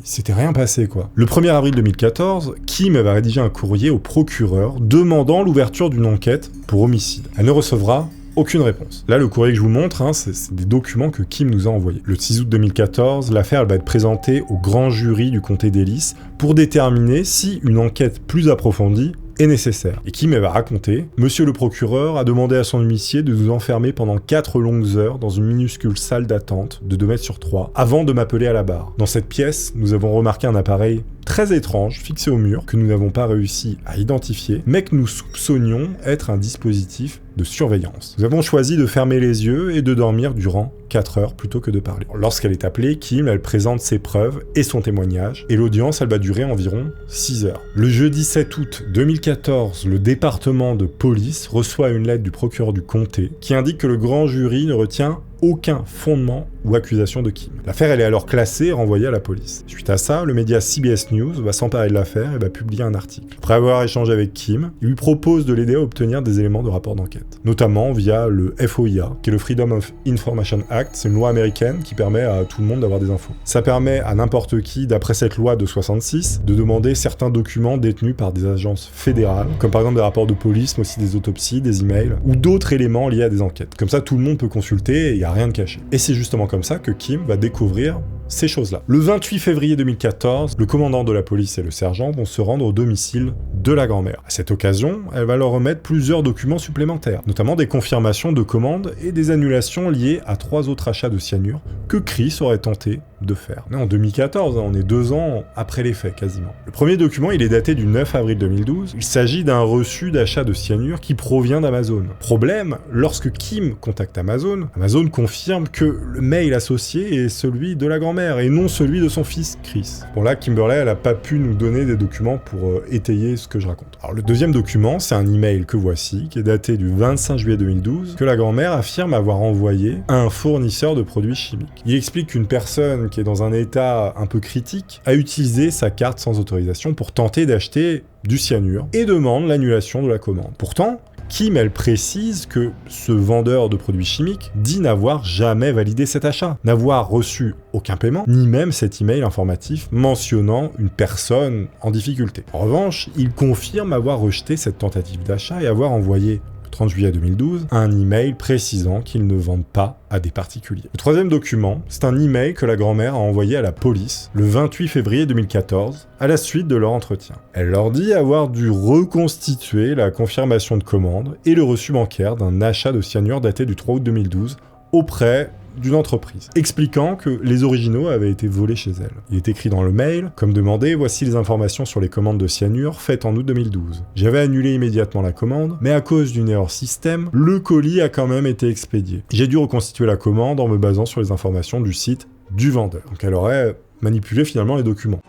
s'était rien passé, quoi. Le 1er avril 2014, Kim va rédiger un courrier au procureur demandant l'ouverture d'une enquête pour homicide. Elle ne recevra aucune réponse. Là, le courrier que je vous montre, c'est des documents que Kim nous a envoyés. Le 6 août 2014, l'affaire va être présentée au grand jury du comté d'Ellis pour déterminer si une enquête plus approfondie est nécessaire. Et Kim va raconter: Monsieur le procureur a demandé à son huissier de nous enfermer pendant 4 longues heures dans une minuscule salle d'attente de 2 mètres sur 3 avant de m'appeler à la barre. Dans cette pièce, nous avons remarqué un appareil très étrange fixé au mur que nous n'avons pas réussi à identifier, mais que nous soupçonnions être un dispositif de surveillance. Nous avons choisi de fermer les yeux et de dormir durant 4 heures plutôt que de parler. Lorsqu'elle est appelée, Kim, elle présente ses preuves et son témoignage, et l'audience, elle va durer environ 6 heures. Le jeudi 7 août 2014, le département de police reçoit une lettre du procureur du comté qui indique que le grand jury ne retient aucun fondement ou accusation de Kim. L'affaire, elle est alors classée et renvoyée à la police. Suite à ça, le média CBS News va s'emparer de l'affaire et va publier un article. Après avoir échangé avec Kim, il lui propose de l'aider à obtenir des éléments de rapport d'enquête, notamment via le FOIA, qui est le Freedom of Information Act. C'est une loi américaine qui permet à tout le monde d'avoir des infos. Ça permet à n'importe qui, d'après cette loi de 66, de demander certains documents détenus par des agences fédérales, comme par exemple des rapports de police, mais aussi des autopsies, des emails, ou d'autres éléments liés à des enquêtes. Comme ça, tout le monde peut consulter et il n'y a rien de caché. Et c'est justement comme ça que Kim va découvrir ces choses-là. Le 28 février 2014, le commandant de la police et le sergent vont se rendre au domicile de la grand-mère. À cette occasion, elle va leur remettre plusieurs documents supplémentaires, notamment des confirmations de commandes et des annulations liées à 3 autres achats de cyanure que Chris aurait tenté de faire. Mais en 2014, on est 2 ans après les faits, quasiment. Le premier document, il est daté du 9 avril 2012. Il s'agit d'un reçu d'achat de cyanure qui provient d'Amazon. Problème, lorsque Kim contacte Amazon, Amazon confirme que le mail associé est celui de la grand-mère et non celui de son fils, Chris. Bon là, Kimberly, elle a pas pu nous donner des documents pour étayer ce que je raconte. Alors le deuxième document, c'est un email que voici, qui est daté du 25 juillet 2012, que la grand-mère affirme avoir envoyé à un fournisseur de produits chimiques. Il explique qu'une personne qui est dans un état un peu critique a utilisé sa carte sans autorisation pour tenter d'acheter du cyanure et demande l'annulation de la commande. Pourtant, Kim, elle précise que ce vendeur de produits chimiques dit n'avoir jamais validé cet achat, n'avoir reçu aucun paiement, ni même cet email informatif mentionnant une personne en difficulté. En revanche, il confirme avoir rejeté cette tentative d'achat et avoir envoyé 30 juillet 2012, un email précisant qu'ils ne vendent pas à des particuliers. Le troisième document, c'est un email que la grand-mère a envoyé à la police le 28 février 2014, à la suite de leur entretien. Elle leur dit avoir dû reconstituer la confirmation de commande et le reçu bancaire d'un achat de cyanure daté du 3 août 2012 auprès d'une entreprise, expliquant que les originaux avaient été volés chez elle. Il est écrit dans le mail, comme demandé, voici les informations sur les commandes de cyanure faites en août 2012. J'avais annulé immédiatement la commande, mais à cause d'une erreur système, le colis a quand même été expédié. J'ai dû reconstituer la commande en me basant sur les informations du site du vendeur. Donc elle aurait manipulé finalement les documents.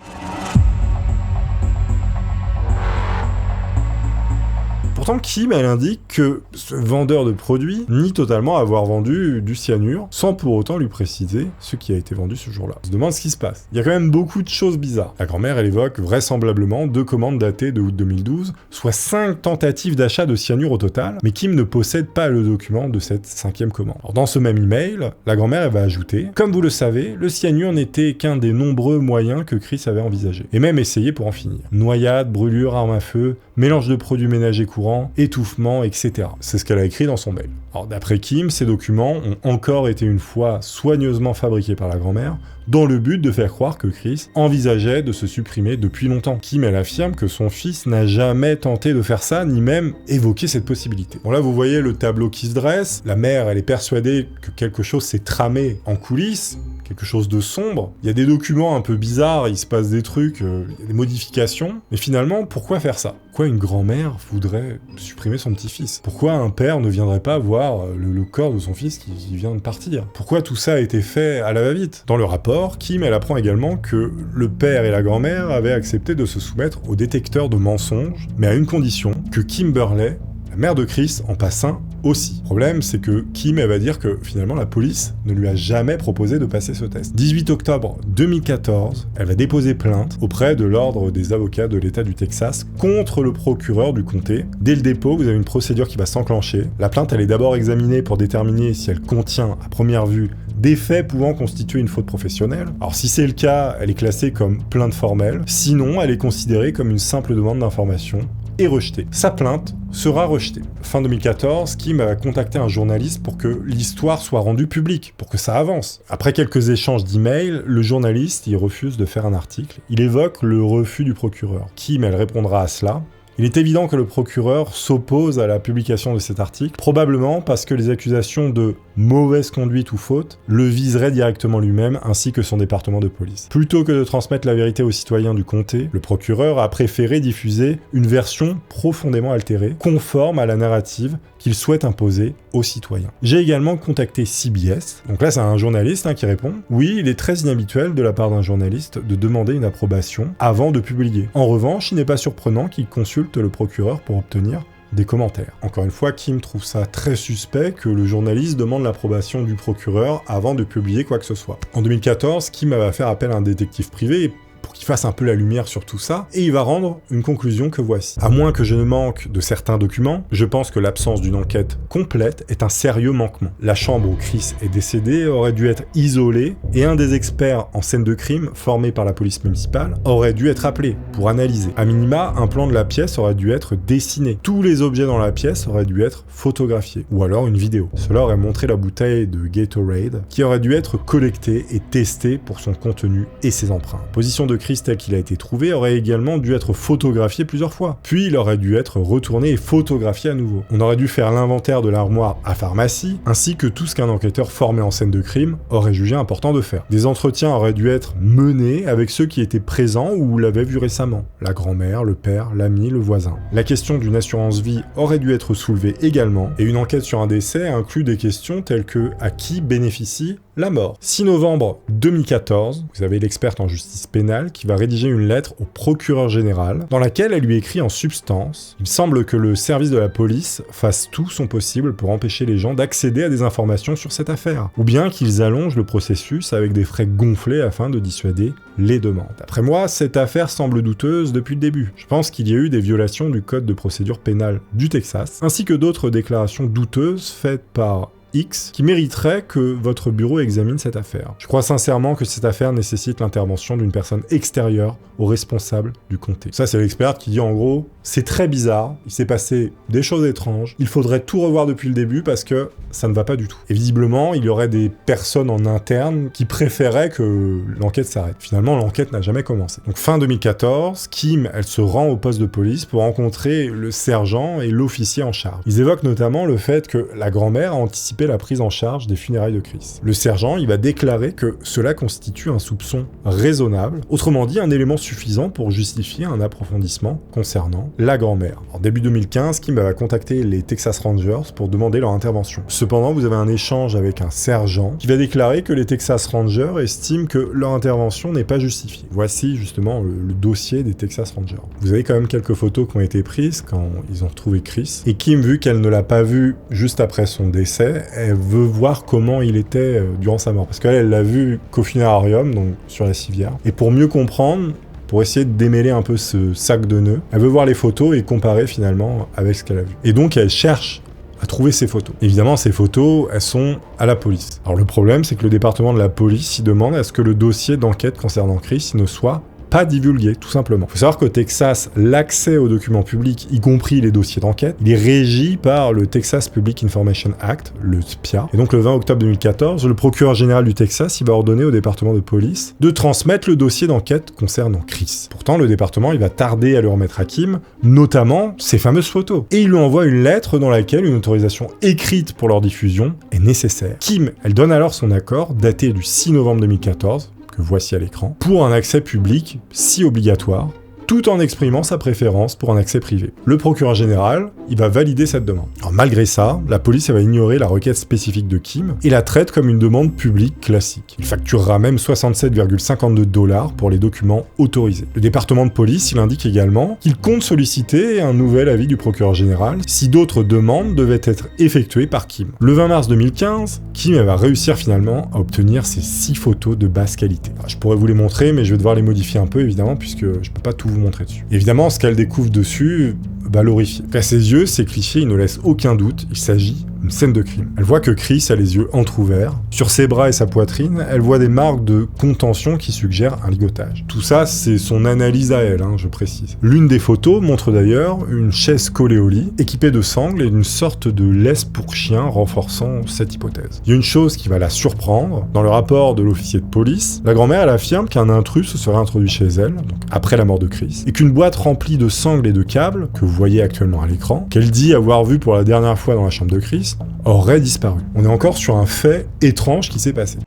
Pourtant, Kim, elle indique que ce vendeur de produits nie totalement avoir vendu du cyanure, sans pour autant lui préciser ce qui a été vendu ce jour-là. On se demande ce qui se passe. Il y a quand même beaucoup de choses bizarres. La grand-mère, elle évoque vraisemblablement 2 commandes datées de août 2012, soit 5 tentatives d'achat de cyanure au total, mais Kim ne possède pas le document de cette 5e commande. Alors, dans ce même email, la grand-mère, elle va ajouter « Comme vous le savez, le cyanure n'était qu'un des nombreux moyens que Chris avait envisagé, et même essayé pour en finir. Noyade, brûlure, arme à feu, mélange de produits ménagers courants, étouffement, etc. » C'est ce qu'elle a écrit dans son mail. Alors d'après Kim, ces documents ont encore été une fois soigneusement fabriqués par la grand-mère, dans le but de faire croire que Chris envisageait de se supprimer depuis longtemps. Kim, elle affirme que son fils n'a jamais tenté de faire ça, ni même évoqué cette possibilité. Bon là, vous voyez le tableau qui se dresse. La mère, elle est persuadée que quelque chose s'est tramé en coulisses, quelque chose de sombre. Il y a des documents un peu bizarres, il se passe des trucs, il y a des modifications. Mais finalement, pourquoi faire ça? Pourquoi une grand-mère voudrait supprimer son petit-fils? Pourquoi un père ne viendrait pas voir le corps de son fils qui vient de partir? Pourquoi tout ça a été fait à la va-vite? Dans le rapport, Kim, elle apprend également que le père et la grand-mère avaient accepté de se soumettre au détecteur de mensonges, mais à une condition, que Kimberly, la mère de Chris, en passe un aussi. Le problème, c'est que Kim, elle va dire que finalement la police ne lui a jamais proposé de passer ce test. 18 octobre 2014, elle va déposer plainte auprès de l'ordre des avocats de l'État du Texas contre le procureur du comté. Dès le dépôt, vous avez une procédure qui va s'enclencher. La plainte, elle est d'abord examinée pour déterminer si elle contient, à première vue, des faits pouvant constituer une faute professionnelle. Alors si c'est le cas, elle est classée comme plainte formelle. Sinon, elle est considérée comme une simple demande d'information et rejetée. Sa plainte sera rejetée. Fin 2014, Kim va contacter un journaliste pour que l'histoire soit rendue publique, pour que ça avance. Après quelques échanges d'emails, le journaliste il refuse de faire un article. Il évoque le refus du procureur. Kim, elle répondra à cela. Il est évident que le procureur s'oppose à la publication de cet article, probablement parce que les accusations de mauvaise conduite ou faute le viseraient directement lui-même ainsi que son département de police. Plutôt que de transmettre la vérité aux citoyens du comté, le procureur a préféré diffuser une version profondément altérée, conforme à la narrative qu'il souhaite imposer aux citoyens. J'ai également contacté CBS, donc là c'est un journaliste qui répond. Oui, il est très inhabituel de la part d'un journaliste de demander une approbation avant de publier. En revanche, il n'est pas surprenant qu'il consulte le procureur pour obtenir des commentaires. Encore une fois, Kim trouve ça très suspect que le journaliste demande l'approbation du procureur avant de publier quoi que ce soit. En 2014, Kim va faire appel à un détective privé pour qu'il fasse un peu la lumière sur tout ça, et il va rendre une conclusion que voici. À moins que je ne manque de certains documents, je pense que l'absence d'une enquête complète est un sérieux manquement. La chambre où Chris est décédé aurait dû être isolée, et un des experts en scène de crime, formé par la police municipale, aurait dû être appelé pour analyser. À minima, un plan de la pièce aurait dû être dessiné. Tous les objets dans la pièce auraient dû être photographiés, ou alors une vidéo. Cela aurait montré la bouteille de Gatorade, qui aurait dû être collectée et testée pour son contenu et ses empreintes. Position de Chris tel qu'il a été trouvé aurait également dû être photographié plusieurs fois. Puis il aurait dû être retourné et photographié à nouveau. On aurait dû faire l'inventaire de l'armoire à pharmacie, ainsi que tout ce qu'un enquêteur formé en scène de crime aurait jugé important de faire. Des entretiens auraient dû être menés avec ceux qui étaient présents ou l'avaient vu récemment. La grand-mère, le père, l'ami, le voisin. La question d'une assurance vie aurait dû être soulevée également, et une enquête sur un décès inclut des questions telles que à qui bénéficie la mort. 6 novembre 2014, vous avez l'experte en justice pénale qui va rédiger une lettre au procureur général dans laquelle elle lui écrit en substance: il semble que le service de la police fasse tout son possible pour empêcher les gens d'accéder à des informations sur cette affaire, ou bien qu'ils allongent le processus avec des frais gonflés afin de dissuader les demandes. D'après moi, cette affaire semble douteuse depuis le début. Je pense qu'il y a eu des violations du code de procédure pénale du Texas, ainsi que d'autres déclarations douteuses faites par X qui mériterait que votre bureau examine cette affaire. Je crois sincèrement que cette affaire nécessite l'intervention d'une personne extérieure aux responsables du comté. Ça, c'est l'expert qui dit en gros, c'est très bizarre, il s'est passé des choses étranges, il faudrait tout revoir depuis le début parce que ça ne va pas du tout. Et visiblement, il y aurait des personnes en interne qui préféraient que l'enquête s'arrête. Finalement, l'enquête n'a jamais commencé. Donc fin 2014, Kim, elle se rend au poste de police pour rencontrer le sergent et l'officier en charge. Ils évoquent notamment le fait que la grand-mère a anticipé la prise en charge des funérailles de Chris. Le sergent, il va déclarer que cela constitue un soupçon raisonnable, autrement dit un élément suffisant pour justifier un approfondissement concernant la grand-mère. En début 2015, Kim va contacter les Texas Rangers pour demander leur intervention. Cependant, vous avez un échange avec un sergent qui va déclarer que les Texas Rangers estiment que leur intervention n'est pas justifiée. Voici justement le dossier des Texas Rangers. Vous avez quand même quelques photos qui ont été prises quand ils ont retrouvé Chris. Et Kim, vu qu'elle ne l'a pas vu juste après son décès, elle veut voir comment il était durant sa mort. Parce qu'elle l'a vu qu'au funérarium, donc sur la civière. Et pour mieux comprendre, pour essayer de démêler un peu ce sac de nœuds, elle veut voir les photos et comparer finalement avec ce qu'elle a vu. Et donc elle cherche à trouver ces photos. Évidemment, ces photos, elles sont à la police. Alors le problème, c'est que le département de la police, il demande à ce que le dossier d'enquête concernant Chris ne soit pas divulguer, tout simplement. Il faut savoir qu'au Texas, l'accès aux documents publics, y compris les dossiers d'enquête, il est régi par le Texas Public Information Act, le SPIA. Et donc le 20 octobre 2014, le procureur général du Texas, il va ordonner au département de police de transmettre le dossier d'enquête concernant Chris. Pourtant, le département, il va tarder à le remettre à Kim, notamment ces fameuses photos. Et il lui envoie une lettre dans laquelle une autorisation écrite pour leur diffusion est nécessaire. Kim, elle donne alors son accord, daté du 6 novembre 2014, que voici à l'écran, pour un accès public si obligatoire, tout en exprimant sa préférence pour un accès privé. Le procureur général, il va valider cette demande. Alors malgré ça, la police va ignorer la requête spécifique de Kim et la traite comme une demande publique classique. Il facturera même 67,52$ pour les documents autorisés. Le département de police, il indique également qu'il compte solliciter un nouvel avis du procureur général si d'autres demandes devaient être effectuées par Kim. Le 20 mars 2015, Kim va réussir finalement à obtenir ces 6 photos de basse qualité. Alors, je pourrais vous les montrer, mais je vais devoir les modifier un peu évidemment puisque je peux pas tout vous montrer dessus. Évidemment, ce qu'elle découvre dessus va l'horrifier. À ses yeux, ces clichés, ils ne laissent aucun doute, il s'agit d'une scène de crime. Elle voit que Chris a les yeux entr'ouverts. Sur ses bras et sa poitrine, elle voit des marques de contention qui suggèrent un ligotage. Tout ça, c'est son analyse à elle, je précise. L'une des photos montre d'ailleurs une chaise collée au lit, équipée de sangles et d'une sorte de laisse pour chien renforçant cette hypothèse. Il y a une chose qui va la surprendre. Dans le rapport de l'officier de police, la grand-mère, elle affirme qu'un intrus se serait introduit chez elle, donc après la mort de Chris, et qu'une boîte remplie de sangles et de câbles, que vous voyez actuellement à l'écran, qu'elle dit avoir vu pour la dernière fois dans la chambre de Chris, aurait disparu. On est encore sur un fait étrange qui s'est passé.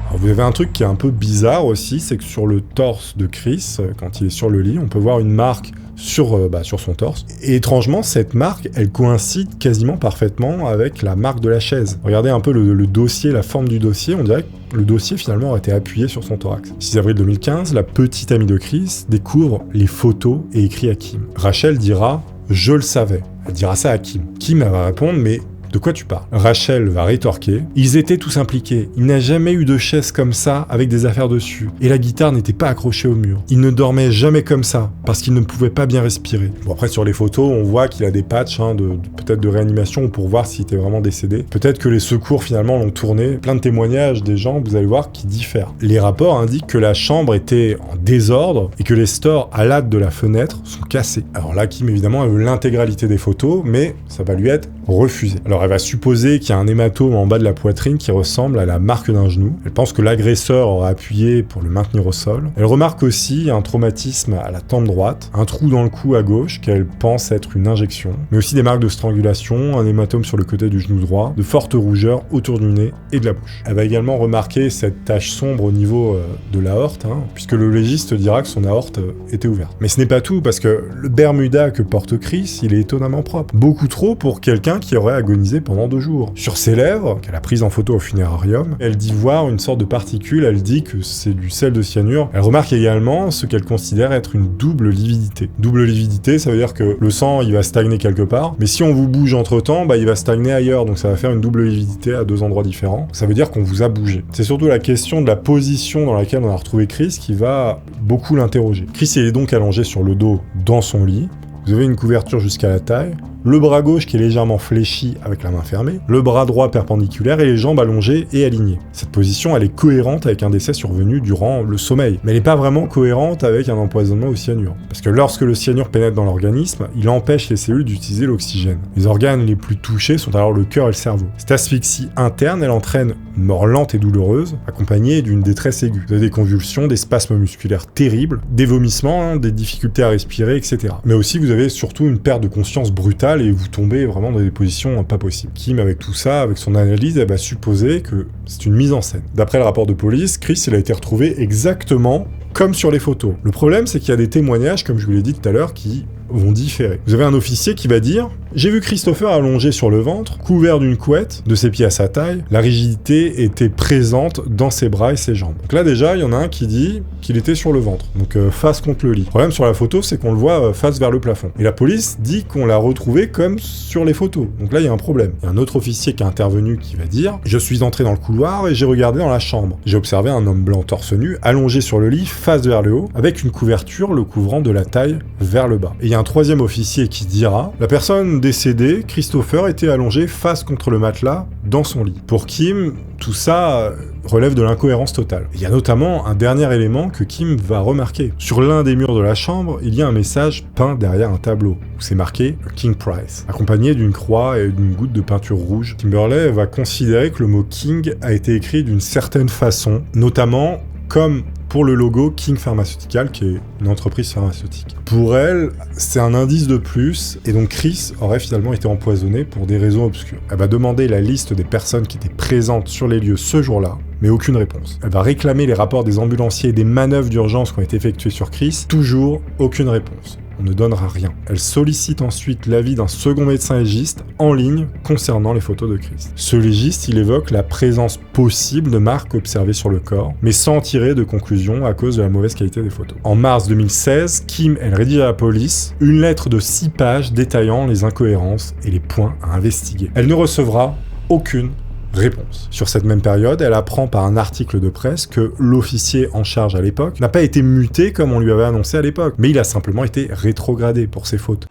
Alors vous avez un truc qui est un peu bizarre aussi, c'est que sur le torse de Chris, quand il est sur le lit, on peut voir une marque sur son torse. Et étrangement, cette marque, elle coïncide quasiment parfaitement avec la marque de la chaise. Regardez un peu le dossier, la forme du dossier, on dirait que le dossier finalement aurait été appuyé sur son thorax. 6 avril 2015, la petite amie de Chris découvre les photos et écrit à Kim. Rachel dira « Je le savais ». Elle dira ça à Kim. Kim va répondre « Mais de quoi tu parles ?» Rachel va rétorquer « Ils étaient tous impliqués. Il n'a jamais eu de chaise comme ça avec des affaires dessus. Et la guitare n'était pas accrochée au mur. Il ne dormait jamais comme ça parce qu'il ne pouvait pas bien respirer. » Bon, après sur les photos, on voit qu'il a des patchs peut-être de réanimation pour voir s'il était vraiment décédé. Peut-être que les secours finalement l'ont tourné. Plein de témoignages des gens, vous allez voir, qui diffèrent. Les rapports indiquent que la chambre était en désordre et que les stores à l'âtre de la fenêtre sont cassés. Alors là, Kim évidemment elle veut l'intégralité des photos, mais ça va lui être refusé. Alors elle va supposer qu'il y a un hématome en bas de la poitrine qui ressemble à la marque d'un genou. Elle pense que l'agresseur aura appuyé pour le maintenir au sol. Elle remarque aussi un traumatisme à la tempe droite, un trou dans le cou à gauche qu'elle pense être une injection, mais aussi des marques de strangulation, un hématome sur le côté du genou droit, de fortes rougeurs autour du nez et de la bouche. Elle va également remarquer cette tache sombre au niveau de l'aorte, puisque le légiste dira que son aorte était ouverte. Mais ce n'est pas tout, parce que le Bermuda que porte Chris, il est étonnamment propre. Beaucoup trop pour quelqu'un qui aurait agonisé pendant 2 jours. Sur ses lèvres, qu'elle a prises en photo au funérarium, elle dit voir une sorte de particule, elle dit que c'est du sel de cyanure. Elle remarque également ce qu'elle considère être une double lividité. Double lividité, ça veut dire que le sang, il va stagner quelque part, mais si on vous bouge entre-temps, il va stagner ailleurs, donc ça va faire une double lividité à 2 endroits différents. Ça veut dire qu'on vous a bougé. C'est surtout la question de la position dans laquelle on a retrouvé Chris qui va beaucoup l'interroger. Chris est donc allongé sur le dos dans son lit. Vous avez une couverture jusqu'à la taille, le bras gauche qui est légèrement fléchi avec la main fermée, le bras droit perpendiculaire et les jambes allongées et alignées. Cette position, elle est cohérente avec un décès survenu durant le sommeil, mais elle n'est pas vraiment cohérente avec un empoisonnement au cyanure. Parce que lorsque le cyanure pénètre dans l'organisme, il empêche les cellules d'utiliser l'oxygène. Les organes les plus touchés sont alors le cœur et le cerveau. Cette asphyxie interne, elle entraîne une mort lente et douloureuse, accompagnée d'une détresse aiguë. Vous avez des convulsions, des spasmes musculaires terribles, des vomissements, des difficultés à respirer, etc. Mais aussi, vous avez surtout une perte de conscience brutale et vous tombez vraiment dans des positions pas possibles. Kim, avec tout ça, avec son analyse, elle va supposer que c'est une mise en scène. D'après le rapport de police, Chris, il a été retrouvé exactement comme sur les photos. Le problème, c'est qu'il y a des témoignages, comme je vous l'ai dit tout à l'heure, qui vont différer. Vous avez un officier qui va dire « J'ai vu Christopher allongé sur le ventre, couvert d'une couette, de ses pieds à sa taille. La rigidité était présente dans ses bras et ses jambes. » Donc là, déjà, il y en a un qui dit qu'il était sur le ventre, donc face contre le lit. Le problème sur la photo, c'est qu'on le voit face vers le plafond. Et la police dit qu'on l'a retrouvé comme sur les photos. Donc là, il y a un problème. Il y a un autre officier qui est intervenu qui va dire « Je suis entré dans le couloir et j'ai regardé dans la chambre. J'ai observé un homme blanc torse nu, allongé sur le lit, face vers le haut, avec une couverture le couvrant de la taille vers le bas. Et il y a il y a un troisième officier qui dira « La personne décédée, Christopher, était allongé face contre le matelas dans son lit. » Pour Kim, tout ça relève de l'incohérence totale. Il y a notamment un dernier élément que Kim va remarquer. Sur l'un des murs de la chambre, il y a un message peint derrière un tableau, où c'est marqué « King Price », accompagné d'une croix et d'une goutte de peinture rouge. Kimberley va considérer que le mot « King » a été écrit d'une certaine façon, notamment comme pour le logo King Pharmaceutical, qui est une entreprise pharmaceutique. Pour elle, c'est un indice de plus, et donc Chris aurait finalement été empoisonné pour des raisons obscures. Elle va demander la liste des personnes qui étaient présentes sur les lieux ce jour-là, mais aucune réponse. Elle va réclamer les rapports des ambulanciers et des manœuvres d'urgence qui ont été effectuées sur Chris, toujours aucune réponse. On ne donnera rien. Elle sollicite ensuite l'avis d'un second médecin légiste en ligne concernant les photos de Chris. Ce légiste, il évoque la présence possible de marques observées sur le corps, mais sans tirer de conclusion à cause de la mauvaise qualité des photos. En mars 2016, Kim, elle rédige à la police une lettre de 6 pages détaillant les incohérences et les points à investiguer. Elle ne recevra aucune réponse. Sur cette même période, elle apprend par un article de presse que l'officier en charge à l'époque n'a pas été muté comme on lui avait annoncé à l'époque, mais il a simplement été rétrogradé pour ses fautes.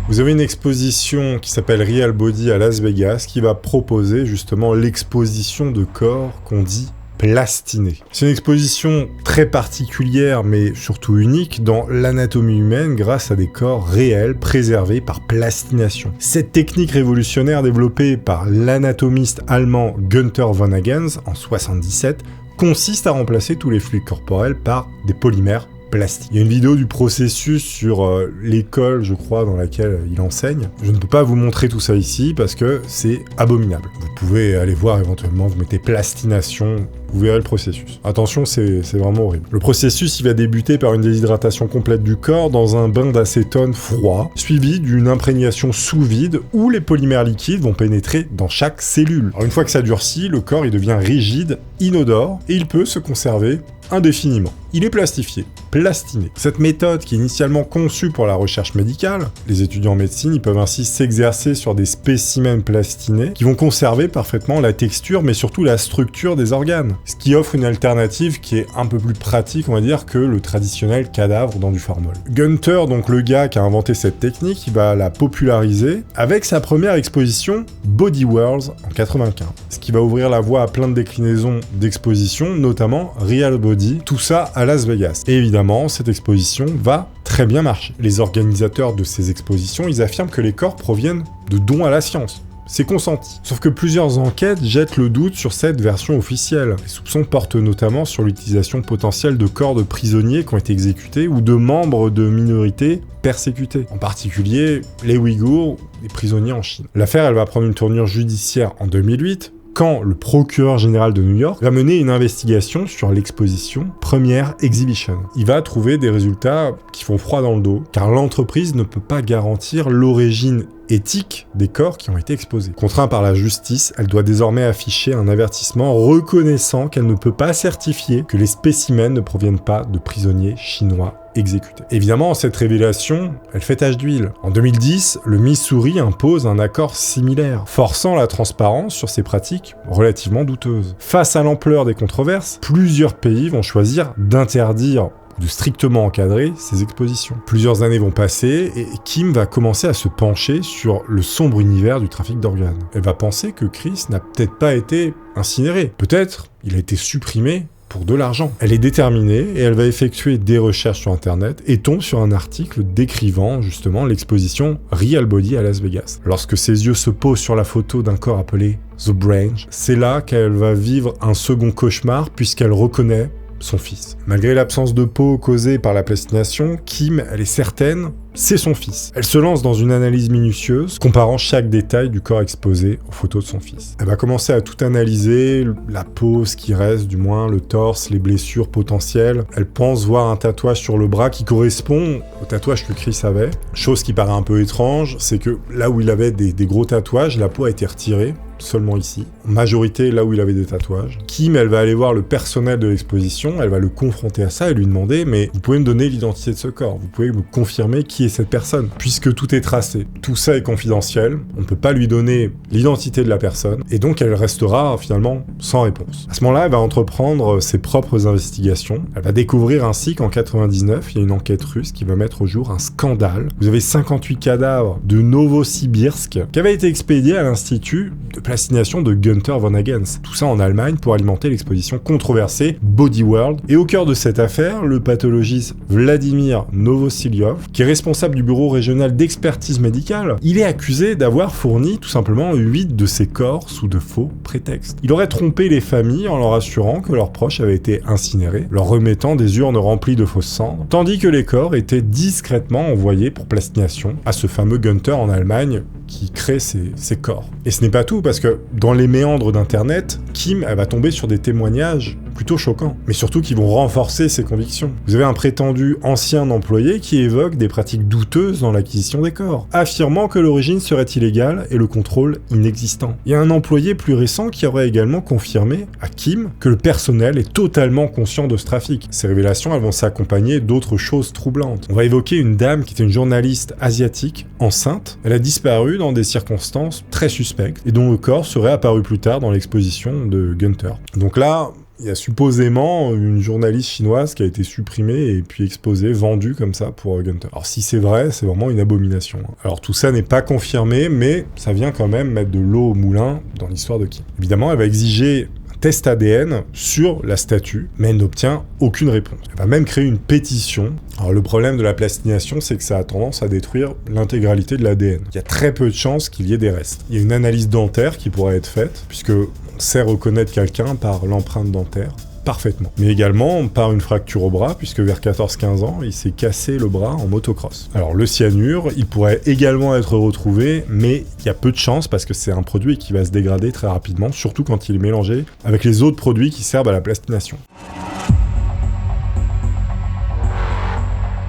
Vous avez une exposition qui s'appelle Real Body à Las Vegas qui va proposer justement l'exposition de corps qu'on dit plastiné. C'est une exposition très particulière mais surtout unique dans l'anatomie humaine grâce à des corps réels préservés par plastination. Cette technique révolutionnaire développée par l'anatomiste allemand Günther von Hagens en 1977 consiste à remplacer tous les fluides corporels par des polymères plastiques. Il y a une vidéo du processus sur l'école, je crois, dans laquelle il enseigne. Je ne peux pas vous montrer tout ça ici parce que c'est abominable. Vous pouvez aller voir éventuellement, vous mettez plastination, vous verrez le processus. Attention, c'est vraiment horrible. Le processus, il va débuter par une déshydratation complète du corps dans un bain d'acétone froid, suivi d'une imprégnation sous vide où les polymères liquides vont pénétrer dans chaque cellule. Alors une fois que ça durcit, le corps il devient rigide, inodore, et il peut se conserver indéfiniment. Il est plastifié, plastiné. Cette méthode qui est initialement conçue pour la recherche médicale, les étudiants en médecine ils peuvent ainsi s'exercer sur des spécimens plastinés qui vont conserver parfaitement la texture mais surtout la structure des organes. Ce qui offre une alternative qui est un peu plus pratique, on va dire, que le traditionnel cadavre dans du formol. Günther, donc le gars qui a inventé cette technique, il va la populariser avec sa première exposition Body Worlds en 95. Ce qui va ouvrir la voie à plein de déclinaisons d'expositions, notamment Real Body, tout ça à Las Vegas. Et évidemment, cette exposition va très bien marcher. Les organisateurs de ces expositions, ils affirment que les corps proviennent de dons à la science. C'est consenti. Sauf que plusieurs enquêtes jettent le doute sur cette version officielle. Les soupçons portent notamment sur l'utilisation potentielle de corps de prisonniers qui ont été exécutés ou de membres de minorités persécutés. En particulier, les Ouïghours, les prisonniers en Chine. L'affaire, elle va prendre une tournure judiciaire en 2008, quand le procureur général de New York va mener une investigation sur l'exposition Première Exhibition. Il va trouver des résultats qui font froid dans le dos, car l'entreprise ne peut pas garantir l'origine éthique des corps qui ont été exposés. Contrainte par la justice, elle doit désormais afficher un avertissement reconnaissant qu'elle ne peut pas certifier que les spécimens ne proviennent pas de prisonniers chinois exécutés. Évidemment, cette révélation, elle fait tache d'huile. En 2010, le Missouri impose un accord similaire, forçant la transparence sur ces pratiques relativement douteuses. Face à l'ampleur des controverses, plusieurs pays vont choisir d'interdire de strictement encadrer ces expositions. Plusieurs années vont passer et Kim va commencer à se pencher sur le sombre univers du trafic d'organes. Elle va penser que Chris n'a peut-être pas été incinéré. Peut-être il a été supprimé pour de l'argent. Elle est déterminée et elle va effectuer des recherches sur internet et tombe sur un article décrivant justement l'exposition Real Body à Las Vegas. Lorsque ses yeux se posent sur la photo d'un corps appelé The Branch, c'est là qu'elle va vivre un second cauchemar puisqu'elle reconnaît son fils. Malgré l'absence de peau causée par la plastination, Kim, elle est certaine, c'est son fils. Elle se lance dans une analyse minutieuse, comparant chaque détail du corps exposé aux photos de son fils. Elle va commencer à tout analyser, la peau, ce qui reste du moins, le torse, les blessures potentielles. Elle pense voir un tatouage sur le bras qui correspond au tatouage que Chris avait. Chose qui paraît un peu étrange, c'est que là où il avait des gros tatouages, la peau a été retirée. Seulement ici, en majorité là où il avait des tatouages. Kim, elle va aller voir le personnel de l'exposition, elle va le confronter à ça et lui demander « Mais vous pouvez me donner l'identité de ce corps, vous pouvez me confirmer qui qui est cette personne, puisque tout est tracé. Tout ça est confidentiel, on ne peut pas lui donner l'identité de la personne, et donc elle restera finalement sans réponse. À ce moment-là, elle va entreprendre ses propres investigations. Elle va découvrir ainsi qu'en 99, il y a une enquête russe qui va mettre au jour un scandale. Vous avez 58 cadavres de Novosibirsk qui avaient été expédiés à l'institut de plastination de Günther von Hagens. Tout ça en Allemagne pour alimenter l'exposition controversée Body World. Et au cœur de cette affaire, le pathologiste Vladimir Novosiliov, qui est responsable du bureau régional d'expertise médicale, il est accusé d'avoir fourni tout simplement 8 de ses corps sous de faux prétextes. Il aurait trompé les familles en leur assurant que leurs proches avaient été incinérés, leur remettant des urnes remplies de fausses cendres, tandis que les corps étaient discrètement envoyés pour plastination à ce fameux Günther en Allemagne qui crée ces corps. Et ce n'est pas tout, parce que dans les méandres d'Internet, Kim, elle va tomber sur des témoignages plutôt choquants, mais surtout qui vont renforcer ses convictions. Vous avez un prétendu ancien employé qui évoque des pratiques douteuses dans l'acquisition des corps, affirmant que l'origine serait illégale et le contrôle inexistant. Il y a un employé plus récent qui aurait également confirmé à Kim que le personnel est totalement conscient de ce trafic. Ces révélations, elles vont s'accompagner d'autres choses troublantes. On va évoquer une dame qui était une journaliste asiatique, enceinte. Elle a disparu dans des circonstances très suspectes et dont le corps serait apparu plus tard dans l'exposition de Günther. Donc là, il y a supposément une journaliste chinoise qui a été supprimée et puis exposée, vendue comme ça pour Günther. Alors si c'est vrai, c'est vraiment une abomination. Alors tout ça n'est pas confirmé, mais ça vient quand même mettre de l'eau au moulin dans l'histoire de Kim. Évidemment, elle va exiger test ADN sur la statue, mais elle n'obtient aucune réponse. Elle va même créer une pétition. Alors le problème de la plastination, c'est que ça a tendance à détruire l'intégralité de l'ADN. Il y a très peu de chances qu'il y ait des restes. Il y a une analyse dentaire qui pourrait être faite, puisque on sait reconnaître quelqu'un par l'empreinte dentaire. Parfaitement. Mais également par une fracture au bras, puisque vers 14-15 ans, il s'est cassé le bras en motocross. Alors le cyanure, il pourrait également être retrouvé, mais il y a peu de chances parce que c'est un produit qui va se dégrader très rapidement, surtout quand il est mélangé avec les autres produits qui servent à la plastination.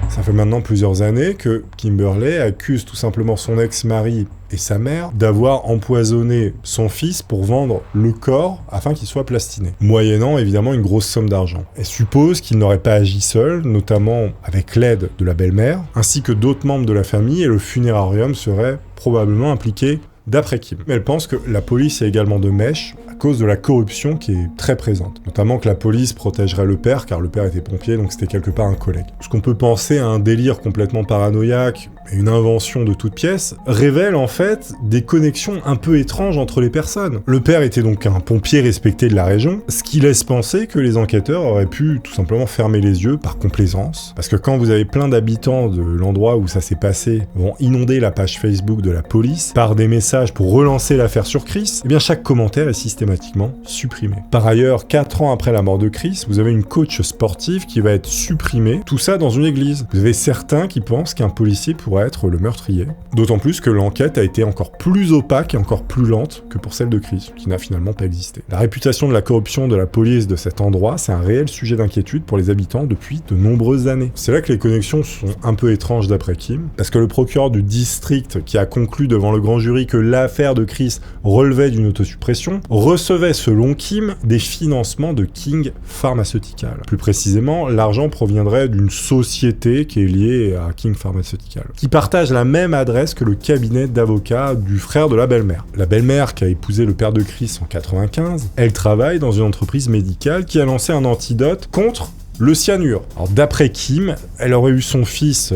Ça fait maintenant plusieurs années que Kimberley accuse tout simplement son ex-mari et sa mère d'avoir empoisonné son fils pour vendre le corps afin qu'il soit plastiné, moyennant évidemment une grosse somme d'argent. Elle suppose qu'il n'aurait pas agi seul, notamment avec l'aide de la belle-mère, ainsi que d'autres membres de la famille, et le funérarium serait probablement impliqué d'après Kim. Mais elle pense que la police est également de mèche à cause de la corruption qui est très présente. Notamment que la police protégerait le père, car le père était pompier, donc c'était quelque part un collègue. Ce qu'on peut penser à un délire complètement paranoïaque, et une invention de toute pièce, révèle en fait des connexions un peu étranges entre les personnes. Le père était donc un pompier respecté de la région, ce qui laisse penser que les enquêteurs auraient pu tout simplement fermer les yeux par complaisance. Parce que quand vous avez plein d'habitants de l'endroit où ça s'est passé vont inonder la page Facebook de la police par des messages pour relancer l'affaire sur Chris, eh bien chaque commentaire est systématiquement supprimé. Par ailleurs, 4 ans après la mort de Chris, vous avez une coach sportive qui va être supprimée, tout ça dans une église. Vous avez certains qui pensent qu'un policier pourrait être le meurtrier. D'autant plus que l'enquête a été encore plus opaque et encore plus lente que pour celle de Chris, qui n'a finalement pas existé. La réputation de la corruption de la police de cet endroit, c'est un réel sujet d'inquiétude pour les habitants depuis de nombreuses années. C'est là que les connexions sont un peu étranges d'après Kim, parce que le procureur du district qui a conclu devant le grand jury que l'affaire de Chris relevait d'une autosuppression, recevait selon Kim des financements de King Pharmaceutical. Plus précisément, l'argent proviendrait d'une société qui est liée à King Pharmaceutical, qui partage la même adresse que le cabinet d'avocats du frère de la belle-mère. La belle-mère qui a épousé le père de Chris en 95, elle travaille dans une entreprise médicale qui a lancé un antidote contre le cyanure. Alors d'après Kim, elle aurait eu son fils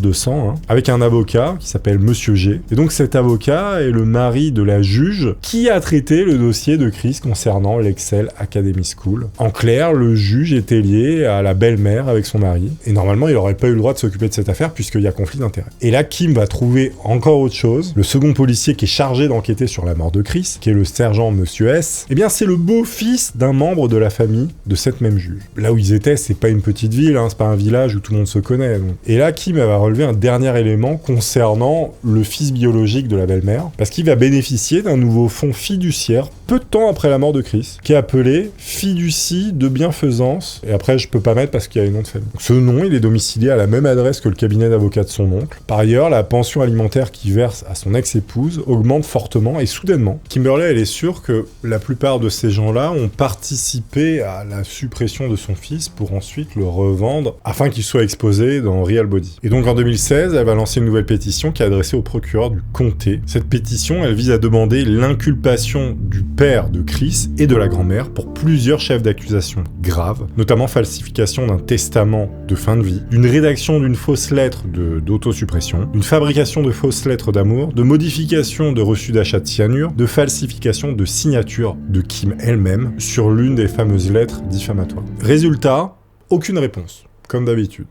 de sang, avec un avocat qui s'appelle Monsieur G. Et donc cet avocat est le mari de la juge qui a traité le dossier de Chris concernant l'Excel Academy School. En clair, le juge était lié à la belle-mère avec son mari. Et normalement, il n'aurait pas eu le droit de s'occuper de cette affaire puisqu'il y a conflit d'intérêts. Et là, Kim va trouver encore autre chose. Le second policier qui est chargé d'enquêter sur la mort de Chris, qui est le sergent Monsieur S, eh bien c'est le beau-fils d'un membre de la famille de cette même juge. Là où ils étaient, c'est pas une petite ville, c'est pas un village où tout le monde se connaît. Donc. Et là, Kim va relever un dernier élément concernant le fils biologique de la belle-mère, parce qu'il va bénéficier d'un nouveau fonds fiduciaire peu de temps après la mort de Chris, qui est appelée fiducie de bienfaisance, et après je peux pas mettre parce qu'il y a une nom de famille. Ce nom, il est domicilié à la même adresse que le cabinet d'avocat de son oncle. Par ailleurs, la pension alimentaire qu'il verse à son ex-épouse augmente fortement et soudainement. Kimberly, elle est sûre que la plupart de ces gens-là ont participé à la suppression de son fils pour ensuite le revendre afin qu'il soit exposé dans Real Body. Et donc en 2016, elle va lancer une nouvelle pétition qui est adressée au procureur du comté. Cette pétition, elle vise à demander l'inculpation du père de Chris et de la grand-mère pour plusieurs chefs d'accusation graves, notamment falsification d'un testament de fin de vie, d'une rédaction d'une fausse lettre d'autosuppression, d'une fabrication de fausses lettres d'amour, de modification de reçus d'achat de cyanure, de falsification de signature de Kim elle-même sur l'une des fameuses lettres diffamatoires. Résultat, aucune réponse, comme d'habitude.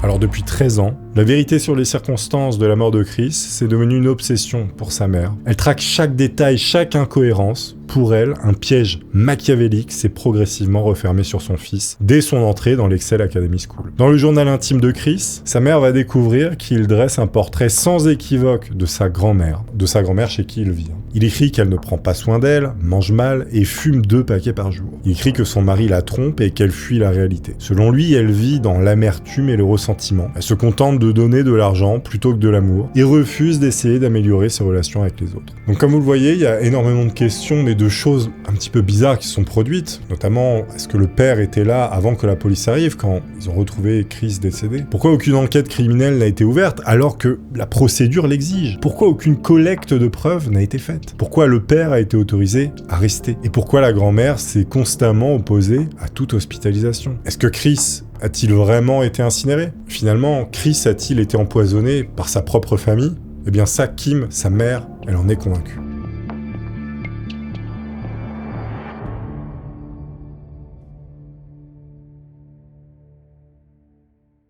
Alors depuis 13 ans, la vérité sur les circonstances de la mort de Chris, c'est devenu une obsession pour sa mère. Elle traque chaque détail, chaque incohérence. Pour elle, un piège machiavélique s'est progressivement refermé sur son fils dès son entrée dans l'Excel Academy School. Dans le journal intime de Chris, sa mère va découvrir qu'il dresse un portrait sans équivoque de sa grand-mère chez qui il vit. Il écrit qu'elle ne prend pas soin d'elle, mange mal et fume 2 paquets par jour. Il écrit que son mari la trompe et qu'elle fuit la réalité. Selon lui, elle vit dans l'amertume et le ressentiment. Elle se contente de donner de l'argent plutôt que de l'amour et refuse d'essayer d'améliorer ses relations avec les autres. Donc comme vous le voyez, il y a énormément de questions, mais de choses un petit peu bizarres qui sont produites, notamment est-ce que le père était là avant que la police arrive quand ils ont retrouvé Chris décédé? Pourquoi aucune enquête criminelle n'a été ouverte alors que la procédure l'exige? Pourquoi aucune collecte de preuves n'a été faite? Pourquoi le père a été autorisé à rester? Et pourquoi la grand-mère s'est constamment opposée à toute hospitalisation? Est-ce que Chris a-t-il vraiment été incinéré? Finalement, Chris a-t-il été empoisonné par sa propre famille? Eh bien ça, Kim, sa mère, elle en est convaincue.